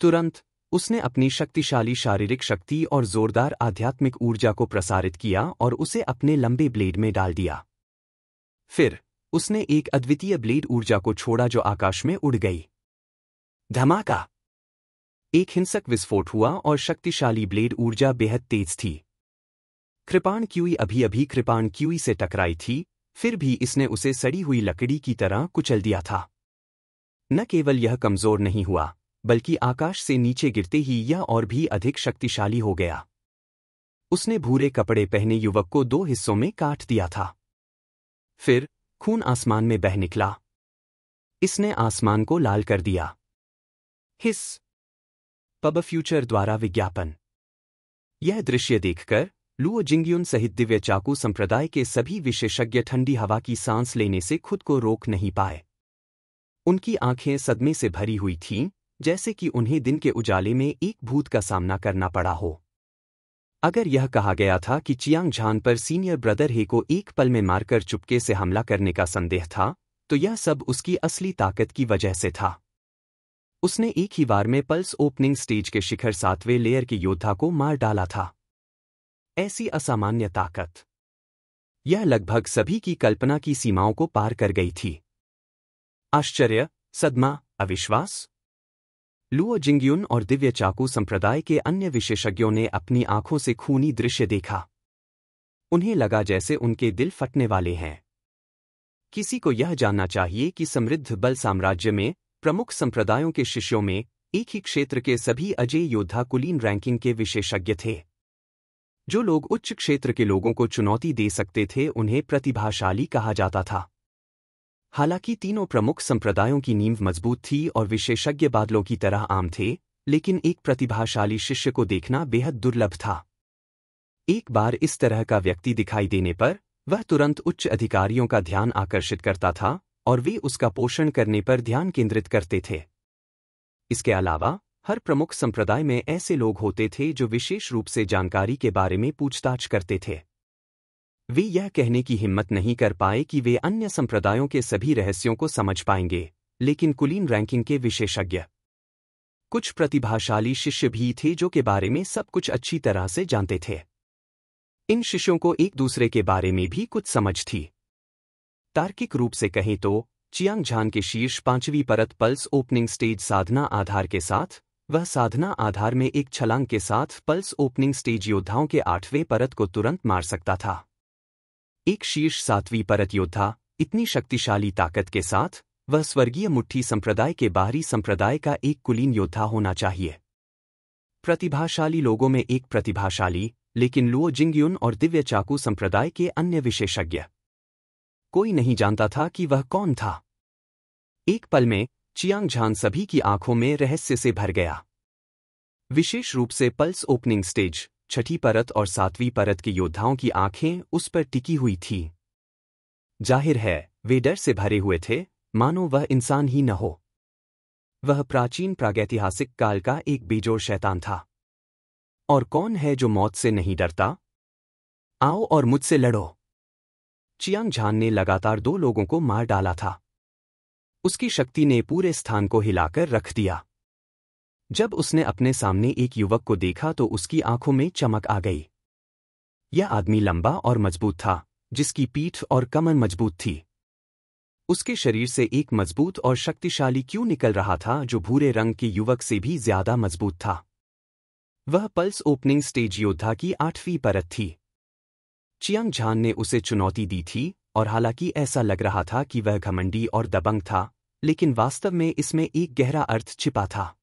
तुरंत उसने अपनी शक्तिशाली शारीरिक शक्ति और जोरदार आध्यात्मिक ऊर्जा को प्रसारित किया और उसे अपने लंबे ब्लेड में डाल दिया। फिर उसने एक अद्वितीय ब्लेड ऊर्जा को छोड़ा जो आकाश में उड़ गई। धमाका! एक हिंसक विस्फोट हुआ और शक्तिशाली ब्लेड ऊर्जा बेहद तेज थी। कृपाण क्यूई अभी कृपाण क्यूई से टकराई थी, फिर भी इसने उसे सड़ी हुई लकड़ी की तरह कुचल दिया था। न केवल यह कमजोर नहीं हुआ, बल्कि आकाश से नीचे गिरते ही यह और भी अधिक शक्तिशाली हो गया। उसने भूरे कपड़े पहने युवक को 2 हिस्सों में काट दिया था। फिर खून आसमान में बह निकला। इसने आसमान को लाल कर दिया। हिस पब फ्यूचर द्वारा विज्ञापन। यह दृश्य देखकर लुओ जिंगयुन सहित दिव्य चाकू संप्रदाय के सभी विशेषज्ञ ठंडी हवा की सांस लेने से खुद को रोक नहीं पाए। उनकी आंखें सदमे से भरी हुई थीं, जैसे कि उन्हें दिन के उजाले में एक भूत का सामना करना पड़ा हो। अगर यह कहा गया था कि चियांग झान पर सीनियर ब्रदर हे को एक पल में मारकर चुपके से हमला करने का संदेह था, तो यह सब उसकी असली ताकत की वजह से था। उसने एक ही बार में पल्स ओपनिंग स्टेज के शिखर 7वें लेयर के योद्धा को मार डाला था। ऐसी असामान्य ताकत, यह लगभग सभी की कल्पना की सीमाओं को पार कर गई थी। आश्चर्य, सदमा, अविश्वास। लुओ जिंगयुन और दिव्य चाकू संप्रदाय के अन्य विशेषज्ञों ने अपनी आंखों से खूनी दृश्य देखा। उन्हें लगा जैसे उनके दिल फटने वाले हैं। किसी को यह जानना चाहिए कि समृद्ध बल साम्राज्य में प्रमुख संप्रदायों के शिष्यों में एक ही क्षेत्र के सभी अजेय योद्धा कुलीन रैंकिंग के विशेषज्ञ थे। जो लोग उच्च क्षेत्र के लोगों को चुनौती दे सकते थे उन्हें प्रतिभाशाली कहा जाता था। हालांकि तीनों प्रमुख संप्रदायों की नींव मजबूत थी और विशेषज्ञ बादलों की तरह आम थे, लेकिन एक प्रतिभाशाली शिष्य को देखना बेहद दुर्लभ था। एक बार इस तरह का व्यक्ति दिखाई देने पर वह तुरंत उच्च अधिकारियों का ध्यान आकर्षित करता था और वे उसका पोषण करने पर ध्यान केंद्रित करते थे। इसके अलावा हर प्रमुख संप्रदाय में ऐसे लोग होते थे जो विशेष रूप से जानकारी के बारे में पूछताछ करते थे। वे यह कहने की हिम्मत नहीं कर पाए कि वे अन्य संप्रदायों के सभी रहस्यों को समझ पाएंगे, लेकिन कुलीन रैंकिंग के विशेषज्ञ, कुछ प्रतिभाशाली शिष्य भी थे जो के बारे में सब कुछ अच्छी तरह से जानते थे। इन शिष्यों को एक दूसरे के बारे में भी कुछ समझ थी। तार्किक रूप से कहें तो चियांग झान के शीर्ष 5वीं परत पल्स ओपनिंग स्टेज साधना आधार के साथ, वह साधना आधार में एक छलांग के साथ पल्स ओपनिंग स्टेज योद्धाओं के 8वें परत को तुरंत मार सकता था। एक शीर्ष 7वीं परत योद्धा इतनी शक्तिशाली ताकत के साथ, वह स्वर्गीय मुट्ठी संप्रदाय के बाहरी संप्रदाय का एक कुलीन योद्धा होना चाहिए। प्रतिभाशाली लोगों में एक प्रतिभाशाली, लेकिन लुओ जिंगयुन और दिव्य चाकू संप्रदाय के अन्य विशेषज्ञ, कोई नहीं जानता था कि वह कौन था। एक पल में चियांग झान सभी की आंखों में रहस्य से भर गया। विशेष रूप से पल्स ओपनिंग स्टेज, 6ठी परत और 7वीं परत के योद्धाओं की आंखें उस पर टिकी हुई थीं। जाहिर है वे डर से भरे हुए थे, मानो वह इंसान ही न हो। वह प्राचीन प्रागैतिहासिक काल का एक बेजोड़ शैतान था। और कौन है जो मौत से नहीं डरता? आओ और मुझसे लड़ो। चियांग झान ने लगातार 2 लोगों को मार डाला था। उसकी शक्ति ने पूरे स्थान को हिलाकर रख दिया। जब उसने अपने सामने एक युवक को देखा तो उसकी आंखों में चमक आ गई। यह आदमी लंबा और मजबूत था, जिसकी पीठ और कमर मजबूत थी। उसके शरीर से एक मजबूत और शक्तिशाली क्यू निकल रहा था जो भूरे रंग के युवक से भी ज्यादा मजबूत था। वह पल्स ओपनिंग स्टेज योद्धा की 8वीं परत थी। चियांग झान ने उसे चुनौती दी थी और हालांकि ऐसा लग रहा था कि वह घमंडी और दबंग था, लेकिन वास्तव में इसमें एक गहरा अर्थ छिपा था।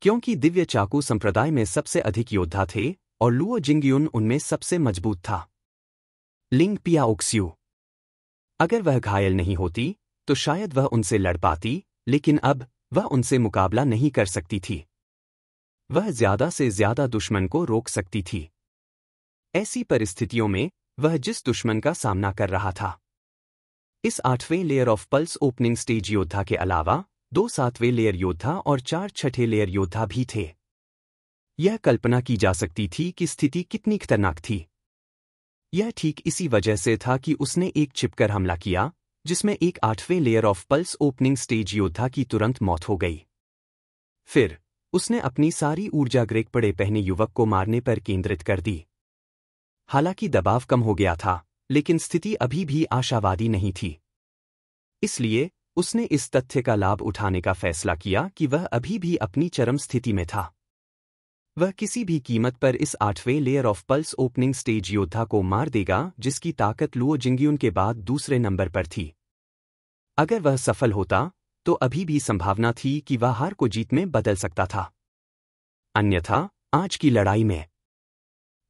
क्योंकि दिव्य चाकू संप्रदाय में सबसे अधिक योद्धा थे और लुओ जिंगयुन उनमें सबसे मजबूत था। लिंग पियाओक्स्यू। अगर वह घायल नहीं होती तो शायद वह उनसे लड़ पाती, लेकिन अब वह उनसे मुकाबला नहीं कर सकती थी। वह ज्यादा से ज्यादा दुश्मन को रोक सकती थी। ऐसी परिस्थितियों में वह जिस दुश्मन का सामना कर रहा था। इस 8वें layer of pulse opening stage योद्धा के अलावा 2 7वें लेयर योद्धा और 4 छठे लेयर योद्धा भी थे। यह कल्पना की जा सकती थी कि स्थिति कितनी खतरनाक थी। यह ठीक इसी वजह से था कि उसने एक छिपकर हमला किया, जिसमें एक 8वें layer of pulse opening stage योद्धा की तुरंत मौत हो गई। फिर उसने अपनी सारी ऊर्जा ग्रेक पड़े पहने युवक को मारने पर केंद्रित कर दी। हालांकि दबाव कम हो गया था, लेकिन स्थिति अभी भी आशावादी नहीं थी। इसलिए उसने इस तथ्य का लाभ उठाने का फैसला किया कि वह अभी भी अपनी चरम स्थिति में था। वह किसी भी कीमत पर इस 8वें layer of pulse opening stage योद्धा को मार देगा, जिसकी ताकत लुओ जिंगयुन के बाद दूसरे नंबर पर थी। अगर वह सफल होता तो अभी भी संभावना थी कि वह हार को जीत में बदल सकता था। अन्यथा आज की लड़ाई में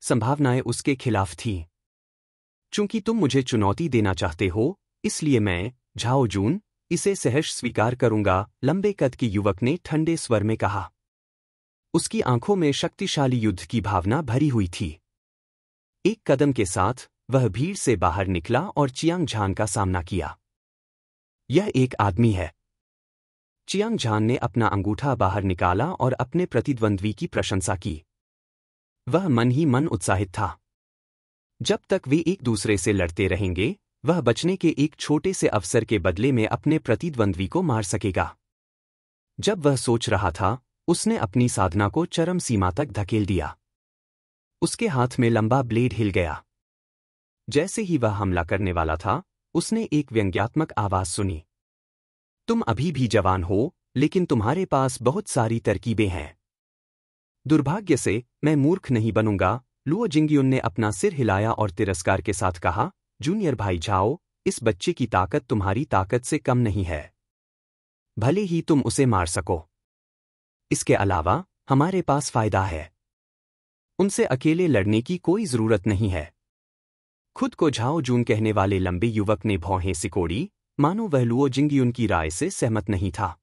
संभावनाएं उसके खिलाफ थीं। चूंकि तुम मुझे चुनौती देना चाहते हो, इसलिए मैं, झाओ जून, इसे सहर्ष स्वीकार करूंगा, लंबे कद के युवक ने ठंडे स्वर में कहा। उसकी आंखों में शक्तिशाली युद्ध की भावना भरी हुई थी। एक कदम के साथ वह भीड़ से बाहर निकला और चियांग झान का सामना किया। यह एक आदमी है। चियांग झान ने अपना अंगूठा बाहर निकाला और अपने प्रतिद्वंद्वी की प्रशंसा की। वह मन ही मन उत्साहित था। जब तक वे एक दूसरे से लड़ते रहेंगे, वह बचने के एक छोटे से अवसर के बदले में अपने प्रतिद्वंद्वी को मार सकेगा। जब वह सोच रहा था, उसने अपनी साधना को चरम सीमा तक धकेल दिया। उसके हाथ में लंबा ब्लेड हिल गया। जैसे ही वह हमला करने वाला था, उसने एक व्यंग्यात्मक आवाज सुनी। तुम अभी भी जवान हो, लेकिन तुम्हारे पास बहुत सारी तरकीबें हैं। दुर्भाग्य से मैं मूर्ख नहीं बनूंगा, लुओ जिंगयुन ने अपना सिर हिलाया और तिरस्कार के साथ कहा, जूनियर भाई झाओ, इस बच्चे की ताकत तुम्हारी ताकत से कम नहीं है। भले ही तुम उसे मार सको। इसके अलावा हमारे पास फायदा है। उनसे अकेले लड़ने की कोई जरूरत नहीं है। खुद को झाओ जून कहने वाले लंबे युवक ने भौहें सिकोड़ी, मानो वह लुओ जिंगयुन की राय से सहमत नहीं था।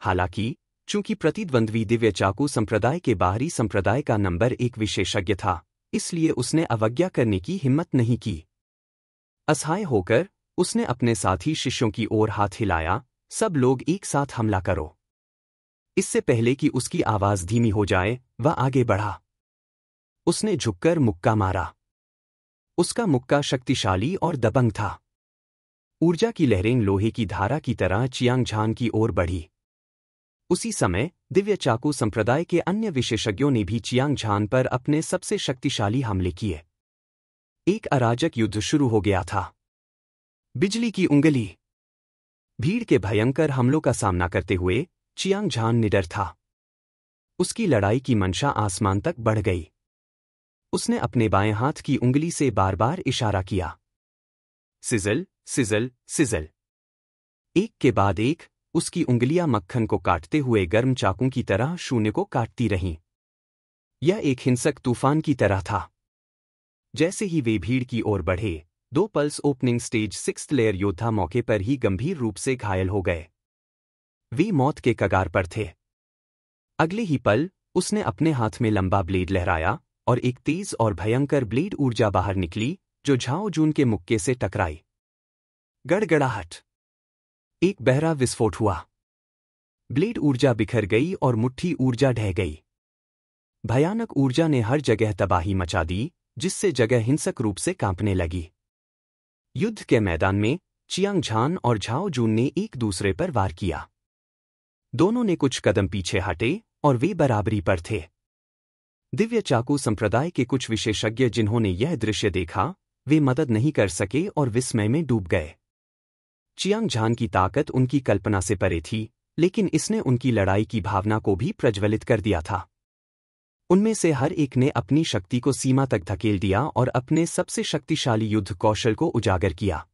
हालांकि चूंकि प्रतिद्वंद्वी दिव्य चाकू संप्रदाय के बाहरी संप्रदाय का नंबर 1 विशेषज्ञ था, इसलिए उसने अवज्ञा करने की हिम्मत नहीं की। असहाय होकर उसने अपने साथी शिष्यों की ओर हाथ हिलाया, सब लोग एक साथ हमला करो। इससे पहले कि उसकी आवाज धीमी हो जाए, वह आगे बढ़ा। उसने झुककर मुक्का मारा। उसका मुक्का शक्तिशाली और दबंग था। ऊर्जा की लहरें लोहे की धारा की तरह चियांग झान की ओर बढ़ी। उसी समय दिव्य चाकू संप्रदाय के अन्य विशेषज्ञों ने भी चियांग झान पर अपने सबसे शक्तिशाली हमले किए। एक अराजक युद्ध शुरू हो गया था। बिजली की उंगली। भीड़ के भयंकर हमलों का सामना करते हुए चियांग झान निडर था। उसकी लड़ाई की मंशा आसमान तक बढ़ गई। उसने अपने बाएं हाथ की उंगली से बार बार इशारा किया। Sizzle, sizzle, sizzle. एक के बाद एक उसकी उंगलियां मक्खन को काटते हुए गर्म चाकू की तरह शून्य को काटती रहीं। यह एक हिंसक तूफान की तरह था। जैसे ही वे भीड़ की ओर बढ़े, 2 pulse opening stage 6th layer योद्धा मौके पर ही गंभीर रूप से घायल हो गए। वे मौत के कगार पर थे। अगले ही पल उसने अपने हाथ में लंबा ब्लेड लहराया और एक तेज और भयंकर ब्लेड ऊर्जा बाहर निकली, जो झाओ जून के मुक्के से टकराई। गड़गड़ाहट। एक बहरा विस्फोट हुआ। ब्लेड ऊर्जा बिखर गई और मुट्ठी ऊर्जा ढह गई। भयानक ऊर्जा ने हर जगह तबाही मचा दी, जिससे जगह हिंसक रूप से कांपने लगी। युद्ध के मैदान में चियांग झान और झाओ जून ने एक दूसरे पर वार किया। दोनों ने कुछ कदम पीछे हटे और वे बराबरी पर थे। दिव्य चाकू संप्रदाय के कुछ विशेषज्ञ जिन्होंने यह दृश्य देखा, वे मदद नहीं कर सके और विस्मय में डूब गए। चियांग झान की ताकत उनकी कल्पना से परे थी, लेकिन इसने उनकी लड़ाई की भावना को भी प्रज्वलित कर दिया था। उनमें से हर एक ने अपनी शक्ति को सीमा तक धकेल दिया और अपने सबसे शक्तिशाली युद्ध कौशल को उजागर किया।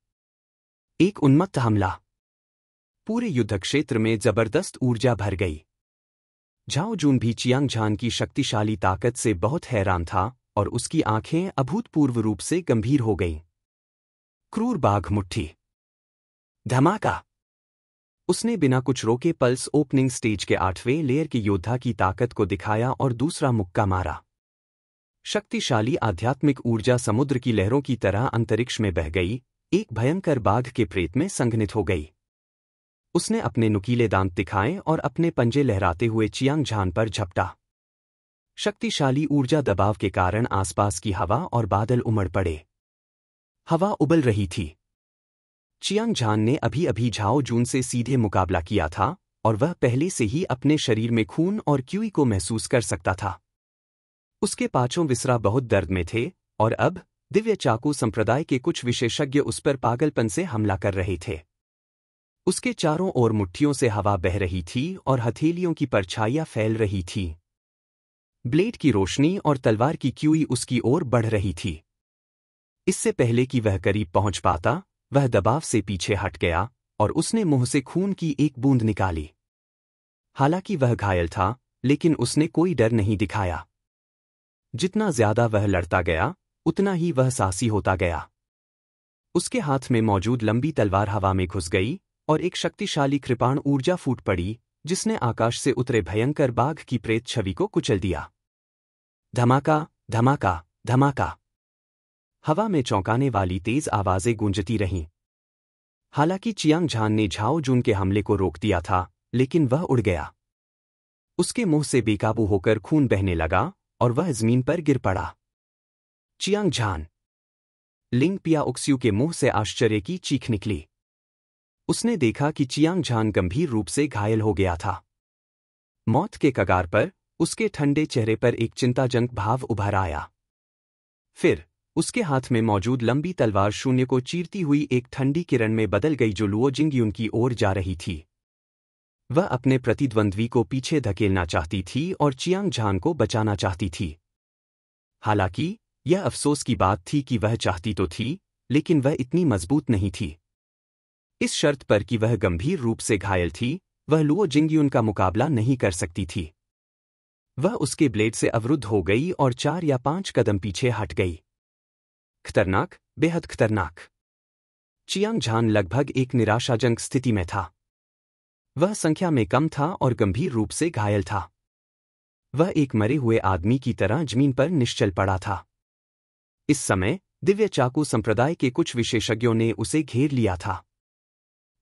एक उन्मत्त हमला। पूरे युद्ध क्षेत्र में जबरदस्त ऊर्जा भर गई। झाओ जून भी चियांग झान की शक्तिशाली ताकत से बहुत हैरान था और उसकी आंखें अभूतपूर्व रूप से गंभीर हो गईं। क्रूर बाघ मुट्ठी। धमाका। उसने बिना कुछ रोके पल्स ओपनिंग स्टेज के 8वें लेयर के योद्धा की ताकत को दिखाया और दूसरा मुक्का मारा। शक्तिशाली आध्यात्मिक ऊर्जा समुद्र की लहरों की तरह अंतरिक्ष में बह गई, एक भयंकर बाघ के प्रेत में संघनित हो गई। उसने अपने नुकीले दांत दिखाए और अपने पंजे लहराते हुए चियांग झान पर झपटा। शक्तिशाली ऊर्जा दबाव के कारण आसपास की हवा और बादल उमड़ पड़े। हवा उबल रही थी। चियांग झान ने अभी अभी झाओ जून से सीधे मुकाबला किया था और वह पहले से ही अपने शरीर में खून और क्यूई को महसूस कर सकता था। उसके पांचों विसरा बहुत दर्द में थे और अब दिव्य चाकू संप्रदाय के कुछ विशेषज्ञ उस पर पागलपन से हमला कर रहे थे। उसके चारों ओर मुट्ठियों से हवा बह रही थी और हथेलियों की परछाइयां फैल रही थी। ब्लेड की रोशनी और तलवार की क्यूई उसकी ओर बढ़ रही थी। इससे पहले कि वह करीब पहुंच पाता, वह दबाव से पीछे हट गया और उसने मुंह से खून की एक बूंद निकाली। हालांकि वह घायल था, लेकिन उसने कोई डर नहीं दिखाया। जितना ज्यादा वह लड़ता गया, उतना ही वह साहसी होता गया। उसके हाथ में मौजूद लंबी तलवार हवा में घुस गई और एक शक्तिशाली कृपाण ऊर्जा फूट पड़ी, जिसने आकाश से उतरे भयंकर बाघ की प्रेत छवि को कुचल दिया। धमाका, धमाका, धमाका। हवा में चौंकाने वाली तेज आवाजें गूंजती रहीं। हालांकि चियांग झान ने झाओ जून के हमले को रोक दिया था, लेकिन वह उड़ गया। उसके मुंह से बेकाबू होकर खून बहने लगा और वह जमीन पर गिर पड़ा। चियांग झान। लिंग पियाओक्स्यू के मुंह से आश्चर्य की चीख निकली। उसने देखा कि चियांग झान गंभीर रूप से घायल हो गया था। मौत के कगार पर उसके ठंडे चेहरे पर एक चिंताजनक भाव उभर आया। फिर उसके हाथ में मौजूद लंबी तलवार शून्य को चीरती हुई एक ठंडी किरण में बदल गई जो लुओ जिंगयुन की ओर जा रही थी। वह अपने प्रतिद्वंद्वी को पीछे धकेलना चाहती थी और चियांग झान को बचाना चाहती थी। हालांकि यह अफसोस की बात थी कि वह चाहती तो थी, लेकिन वह इतनी मजबूत नहीं थी। इस शर्त पर कि वह गंभीर रूप से घायल थी, वह लुओ जिंगयुन का मुकाबला नहीं कर सकती थी। वह उसके ब्लेड से अवरुद्ध हो गई और 4 या 5 कदम पीछे हट गई। खतरनाक, बेहद खतरनाक। चियांग झान लगभग एक निराशाजनक स्थिति में था। वह संख्या में कम था और गंभीर रूप से घायल था। वह एक मरे हुए आदमी की तरह जमीन पर निश्चल पड़ा था। इस समय दिव्य चाकू संप्रदाय के कुछ विशेषज्ञों ने उसे घेर लिया था।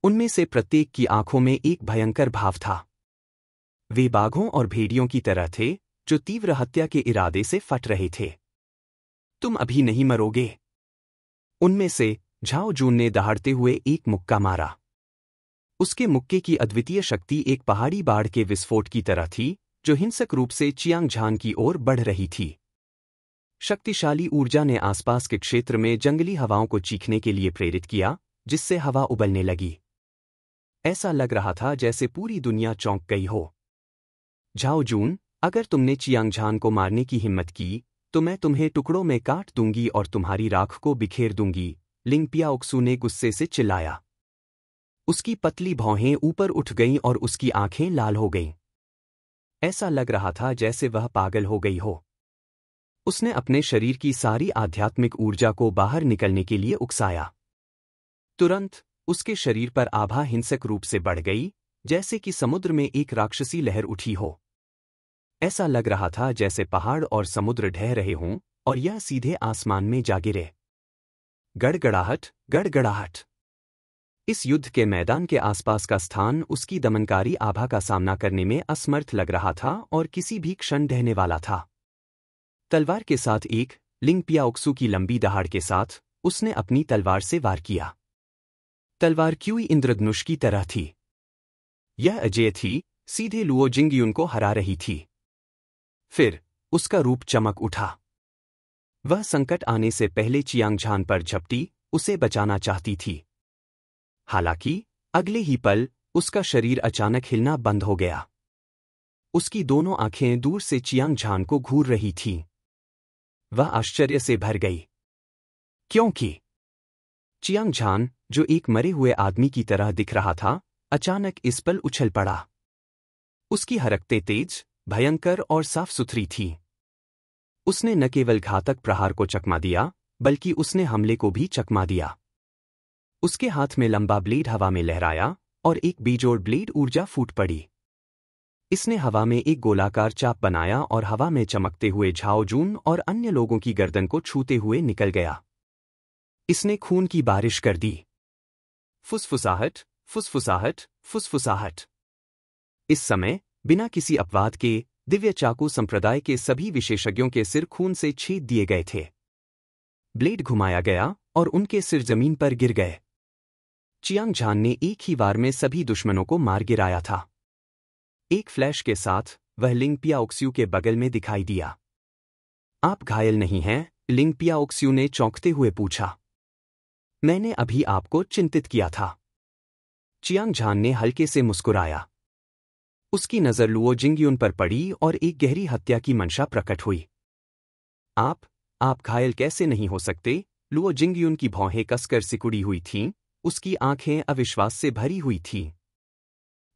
उनमें से प्रत्येक की आंखों में एक भयंकर भाव था। वे बाघों और भेड़ियों की तरह थे, जो तीव्र हत्या के इरादे से फट रहे थे। तुम अभी नहीं मरोगे। उनमें से झाओ जून ने दहाड़ते हुए एक मुक्का मारा। उसके मुक्के की अद्वितीय शक्ति एक पहाड़ी बाढ़ के विस्फोट की तरह थी, जो हिंसक रूप से चियांग झान की ओर बढ़ रही थी। शक्तिशाली ऊर्जा ने आसपास के क्षेत्र में जंगली हवाओं को चीखने के लिए प्रेरित किया, जिससे हवा उबलने लगी। ऐसा लग रहा था जैसे पूरी दुनिया चौंक गई हो। झाओ जून, अगर तुमने चियांग झान को मारने की हिम्मत की, तो मैं तुम्हें टुकड़ों में काट दूंगी और तुम्हारी राख को बिखेर दूंगी, लिंग पियाओक्सू ने गुस्से से चिल्लाया। उसकी पतली भौहें ऊपर उठ गईं और उसकी आंखें लाल हो गईं। ऐसा लग रहा था जैसे वह पागल हो गई हो। उसने अपने शरीर की सारी आध्यात्मिक ऊर्जा को बाहर निकलने के लिए उकसाया। तुरंत उसके शरीर पर आभा हिंसक रूप से बढ़ गई, जैसे कि समुद्र में एक राक्षसी लहर उठी हो। ऐसा लग रहा था जैसे पहाड़ और समुद्र ढह रहे हों और यह सीधे आसमान में जा गिरे। गड़गड़ाहट, गड़गड़ाहट। इस युद्ध के मैदान के आसपास का स्थान उसकी दमनकारी आभा का सामना करने में असमर्थ लग रहा था और किसी भी क्षण ढहने वाला था। तलवार के साथ एक लिंग पियाओक्सू की लंबी दहाड़ के साथ उसने अपनी तलवार से वार किया। तलवार क्यूई इंद्रधनुष की तरह थी। यह अजेय थी, सीधे लुओ जिंगयुन को हरा रही थी। फिर उसका रूप चमक उठा। वह संकट आने से पहले चियांग झान पर झपटी, उसे बचाना चाहती थी। हालांकि अगले ही पल उसका शरीर अचानक हिलना बंद हो गया। उसकी दोनों आंखें दूर से चियांग झान को घूर रही थीं। वह आश्चर्य से भर गई, क्योंकि चियांग झान, जो एक मरे हुए आदमी की तरह दिख रहा था, अचानक इस पल उछल पड़ा। उसकी हरकतें तेज, भयंकर और साफ सुथरी थीं। उसने न केवल घातक प्रहार को चकमा दिया, बल्कि उसने हमले को भी चकमा दिया। उसके हाथ में लंबा ब्लेड हवा में लहराया और एक बेजोड़ ब्लेड ऊर्जा फूट पड़ी। इसने हवा में एक गोलाकार चाप बनाया और हवा में चमकते हुए झाओ जून और अन्य लोगों की गर्दन को छूते हुए निकल गया। इसने खून की बारिश कर दी। फुसफुसाहट, फुसफुसाहट, फुसफुसाहट। इस समय बिना किसी अपवाद के दिव्य चाकू संप्रदाय के सभी विशेषज्ञों के सिर खून से छेद दिए गए थे। ब्लेड घुमाया गया और उनके सिर जमीन पर गिर गए। चियांग झान ने एक ही वार में सभी दुश्मनों को मार गिराया था। एक फ्लैश के साथ वह लिंग पियाओक्स्यू के बगल में दिखाई दिया। आप घायल नहीं हैं? लिंग पियाओक्स्यू ने चौंकते हुए पूछा। मैंने अभी आपको चिंतित किया था। चियांग झान ने हल्के से मुस्कुराया। उसकी नजर लुओ जिंगयुन पर पड़ी और एक गहरी हत्या की मंशा प्रकट हुई। आप घायल कैसे नहीं हो सकते? लुओ जिंगयुन की भौहें कसकर सिकुड़ी हुई थीं, उसकी आंखें अविश्वास से भरी हुई थीं।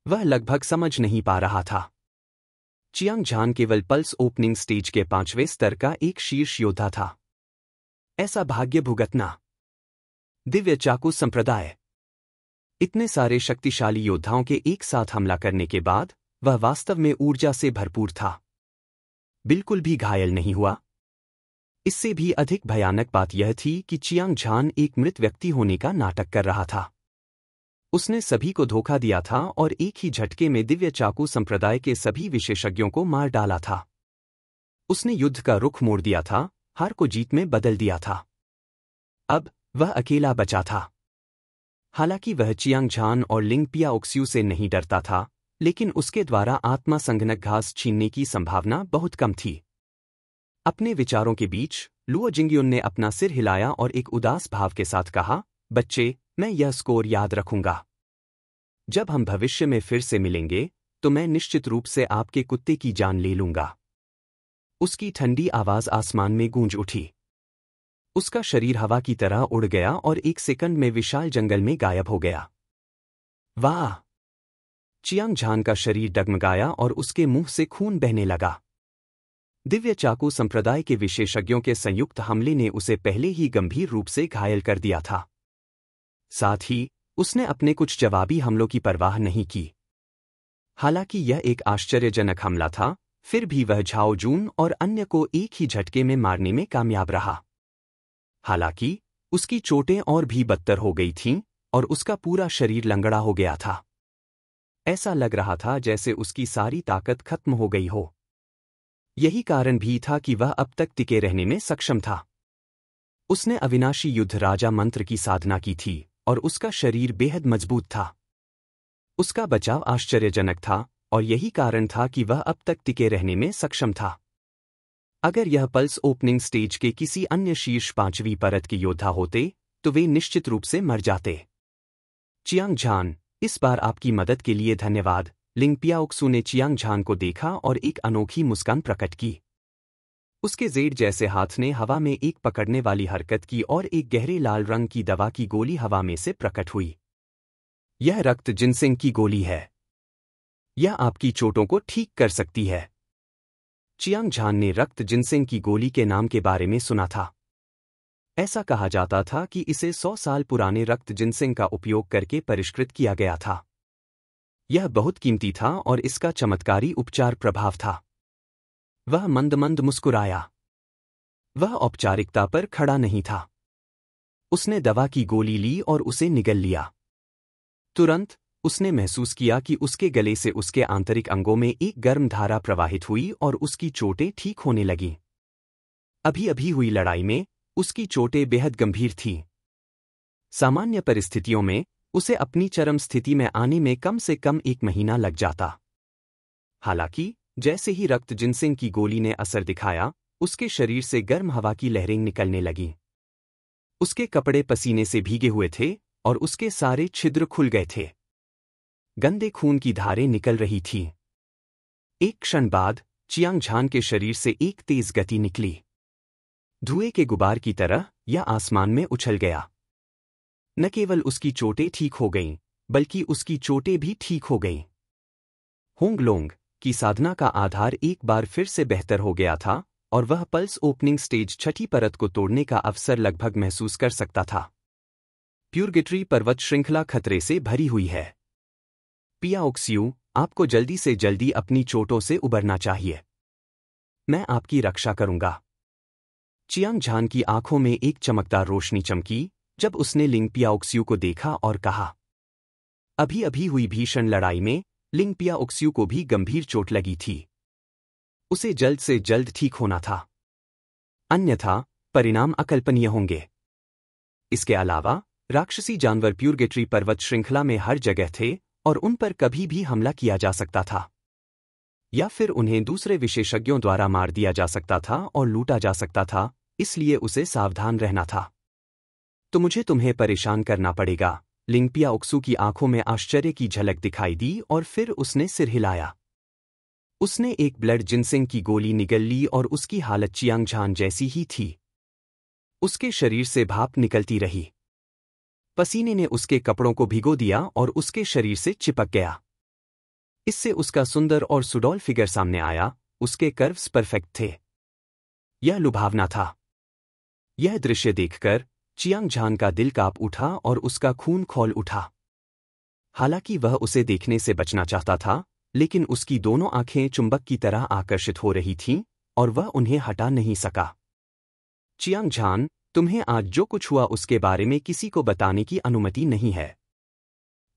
वह लगभग समझ नहीं पा रहा था। चियांग झान केवल पल्स ओपनिंग स्टेज के 5वें स्तर का एक शीर्ष योद्धा था। ऐसा भाग्य भुगतना। दिव्य चाकू संप्रदाय। इतने सारे शक्तिशाली योद्धाओं के एक साथ हमला करने के बाद वह वास्तव में ऊर्जा से भरपूर था। बिल्कुल भी घायल नहीं हुआ। इससे भी अधिक भयानक बात यह थी कि चियांग झान एक मृत व्यक्ति होने का नाटक कर रहा था। उसने सभी को धोखा दिया था और एक ही झटके में दिव्य चाकू संप्रदाय के सभी विशेषज्ञों को मार डाला था। उसने युद्ध का रुख मोड़ दिया था, हार को जीत में बदल दिया था। अब वह अकेला बचा था। हालांकि वह चियांग झान और लिंग पियाओक्स्यू से नहीं डरता था, लेकिन उसके द्वारा आत्मा संघनक घास छीनने की संभावना बहुत कम थी। अपने विचारों के बीच लुओ जिंगयुन ने अपना सिर हिलाया और एक उदास भाव के साथ कहा, बच्चे, मैं यह स्कोर याद रखूंगा। जब हम भविष्य में फिर से मिलेंगे तो मैं निश्चित रूप से आपके कुत्ते की जान ले लूंगा। उसकी ठंडी आवाज आसमान में गूंज उठी। उसका शरीर हवा की तरह उड़ गया और एक सेकंड में विशाल जंगल में गायब हो गया। वाह! चियांग झान का शरीर डगमगाया और उसके मुंह से खून बहने लगा। दिव्य चाकू संप्रदाय के विशेषज्ञों के संयुक्त हमले ने उसे पहले ही गंभीर रूप से घायल कर दिया था। साथ ही उसने अपने कुछ जवाबी हमलों की परवाह नहीं की। हालांकि यह एक आश्चर्यजनक हमला था, फिर भी वह झाओ जून और अन्य को एक ही झटके में मारने में कामयाब रहा। हालांकि उसकी चोटें और भी बदतर हो गई थीं और उसका पूरा शरीर लंगड़ा हो गया था। ऐसा लग रहा था जैसे उसकी सारी ताकत खत्म हो गई हो। यही कारण भी था कि वह अब तक टिके रहने में सक्षम था। उसने अविनाशी युद्ध राजा मंत्र की साधना की थी और उसका शरीर बेहद मजबूत था। उसका बचाव आश्चर्यजनक था और यही कारण था कि वह अब तक टिके रहने में सक्षम था। अगर यह पल्स ओपनिंग स्टेज के किसी अन्य शीर्ष 5वीं परत के योद्धा होते तो वे निश्चित रूप से मर जाते। चियांग झान, इस बार आपकी मदद के लिए धन्यवाद। लिंग पियाओक्स्यू ने चियांग झान को देखा और एक अनोखी मुस्कान प्रकट की। उसके जेड जैसे हाथ ने हवा में एक पकड़ने वाली हरकत की और एक गहरे लाल रंग की दवा की गोली हवा में से प्रकट हुई। यह रक्त जिनसेंग की गोली है। यह आपकी चोटों को ठीक कर सकती है। चियांग झान ने रक्त जिनसेंग की गोली के नाम के बारे में सुना था। ऐसा कहा जाता था कि इसे 100 साल पुराने रक्त जिनसेंग का उपयोग करके परिष्कृत किया गया था। यह बहुत कीमती था और इसका चमत्कारी उपचार प्रभाव था। वह मंद मंद मुस्कुराया। वह औपचारिकता पर खड़ा नहीं था। उसने दवा की गोली ली और उसे निगल लिया। तुरंत उसने महसूस किया कि उसके गले से उसके आंतरिक अंगों में एक गर्म धारा प्रवाहित हुई और उसकी चोटें ठीक होने लगीं। अभी अभी हुई लड़ाई में उसकी चोटें बेहद गंभीर थीं। सामान्य परिस्थितियों में उसे अपनी चरम स्थिति में आने में कम से कम 1 महीना लग जाता। हालांकि जैसे ही रक्त जिनसेंग की गोली ने असर दिखाया, उसके शरीर से गर्म हवा की लहरें निकलने लगीं। उसके कपड़े पसीने से भीगे हुए थे और उसके सारे छिद्र खुल गए थे। गंदे खून की धारें निकल रही थीं। एक क्षण बाद चियांग झान के शरीर से एक तेज गति निकली। धुएं के गुबार की तरह यह आसमान में उछल गया। न केवल उसकी चोटें ठीक हो गईं, बल्कि उसकी चोटें भी ठीक हो गईं। होंगलोंग की साधना का आधार एक बार फिर से बेहतर हो गया था और वह पल्स ओपनिंग स्टेज छठी परत को तोड़ने का अवसर लगभग महसूस कर सकता था। प्यूरगेटरी पर्वत श्रृंखला खतरे से भरी हुई है। पियाओक्स्यू, आपको जल्दी से जल्दी अपनी चोटों से उबरना चाहिए। मैं आपकी रक्षा करूंगा। चियांग झान की आंखों में एक चमकदार रोशनी चमकी जब उसने लिंग पियाओक्स्यू को देखा और कहा। अभी अभी हुई भीषण लड़ाई में लिंग पियाओक्स्यू को भी गंभीर चोट लगी थी। उसे जल्द से जल्द ठीक होना था, अन्यथा परिणाम अकल्पनीय होंगे। इसके अलावा राक्षसी जानवर प्यूरगेटरी पर्वत श्रृंखला में हर जगह थे और उन पर कभी भी हमला किया जा सकता था, या फिर उन्हें दूसरे विशेषज्ञों द्वारा मार दिया जा सकता था और लूटा जा सकता था, इसलिए उसे सावधान रहना था। तो मुझे तुम्हें परेशान करना पड़ेगा। लिंग पियाओक्स्यू की आंखों में आश्चर्य की झलक दिखाई दी और फिर उसने सिर हिलाया। उसने एक ब्लड जिनसिंग की गोली निगल ली और उसकी हालत चियांग झान जैसी ही थी। उसके शरीर से भाप निकलती रही। पसीने ने उसके कपड़ों को भिगो दिया और उसके शरीर से चिपक गया। इससे उसका सुंदर और सुडौल फिगर सामने आया। उसके कर्व्स परफेक्ट थे। यह लुभावना था। यह दृश्य देखकर चियांग झान का दिल कांप उठा और उसका खून खौल उठा। हालांकि वह उसे देखने से बचना चाहता था, लेकिन उसकी दोनों आंखें चुंबक की तरह आकर्षित हो रही थीं और वह उन्हें हटा नहीं सका। चियांग झान, तुम्हें आज जो कुछ हुआ उसके बारे में किसी को बताने की अनुमति नहीं है,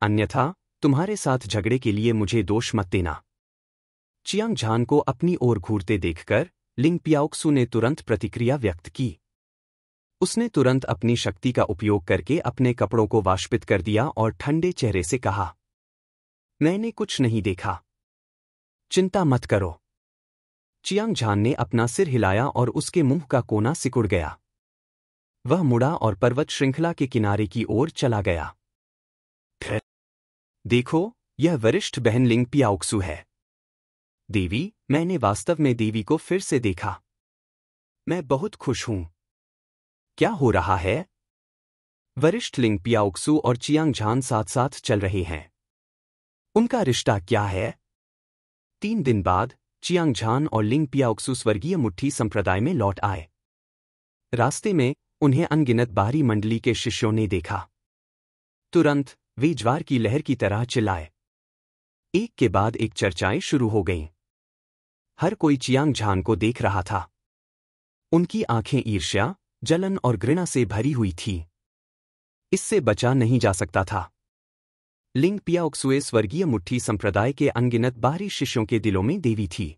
अन्यथा तुम्हारे साथ झगड़े के लिए मुझे दोष मत देना। चियांग झान को अपनी ओर घूरते देखकर लिंग पियाओक्स्यू ने तुरंत प्रतिक्रिया व्यक्त की। उसने तुरंत अपनी शक्ति का उपयोग करके अपने कपड़ों को वाष्पित कर दिया और ठंडे चेहरे से कहा, मैंने कुछ नहीं देखा, चिंता मत करो। चियांग झान ने अपना सिर हिलाया और उसके मुंह का कोना सिकुड़ गया। वह मुड़ा और पर्वत श्रृंखला के किनारे की ओर चला गया। देखो, यह वरिष्ठ बहन लिंग पियाओक्स्यू है। देवी, मैंने वास्तव में देवी को फिर से देखा। मैं बहुत खुश हूं। क्या हो रहा है? वरिष्ठ लिंग पियाओक्स्यू और चियांग झान साथ साथ चल रहे हैं। उनका रिश्ता क्या है? 3 दिन बाद चियांग झान और लिंग पियाओक्स्यू स्वर्गीय मुट्ठी संप्रदाय में लौट आए। रास्ते में उन्हें अनगिनत बाहरी मंडली के शिष्यों ने देखा। तुरंत वे ज्वार की लहर की तरह चिल्लाए। एक के बाद एक चर्चाएं शुरू हो गईं। हर कोई चियांग झान को देख रहा था। उनकी आंखें ईर्ष्या, जलन और घृणा से भरी हुई थी। इससे बचा नहीं जा सकता था। लिंग पियाओक्स्यू स्वर्गीय मुट्ठी संप्रदाय के अनगिनत बाहरी शिष्यों के दिलों में देवी थी।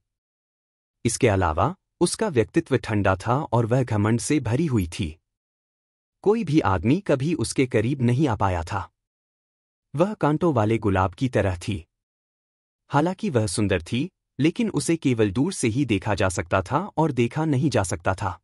इसके अलावा उसका व्यक्तित्व ठंडा था और वह घमंड से भरी हुई थी। कोई भी आदमी कभी उसके करीब नहीं आ पाया था। वह कांटों वाले गुलाब की तरह थी। हालांकि वह सुंदर थी, लेकिन उसे केवल दूर से ही देखा जा सकता था और देखा नहीं जा सकता था।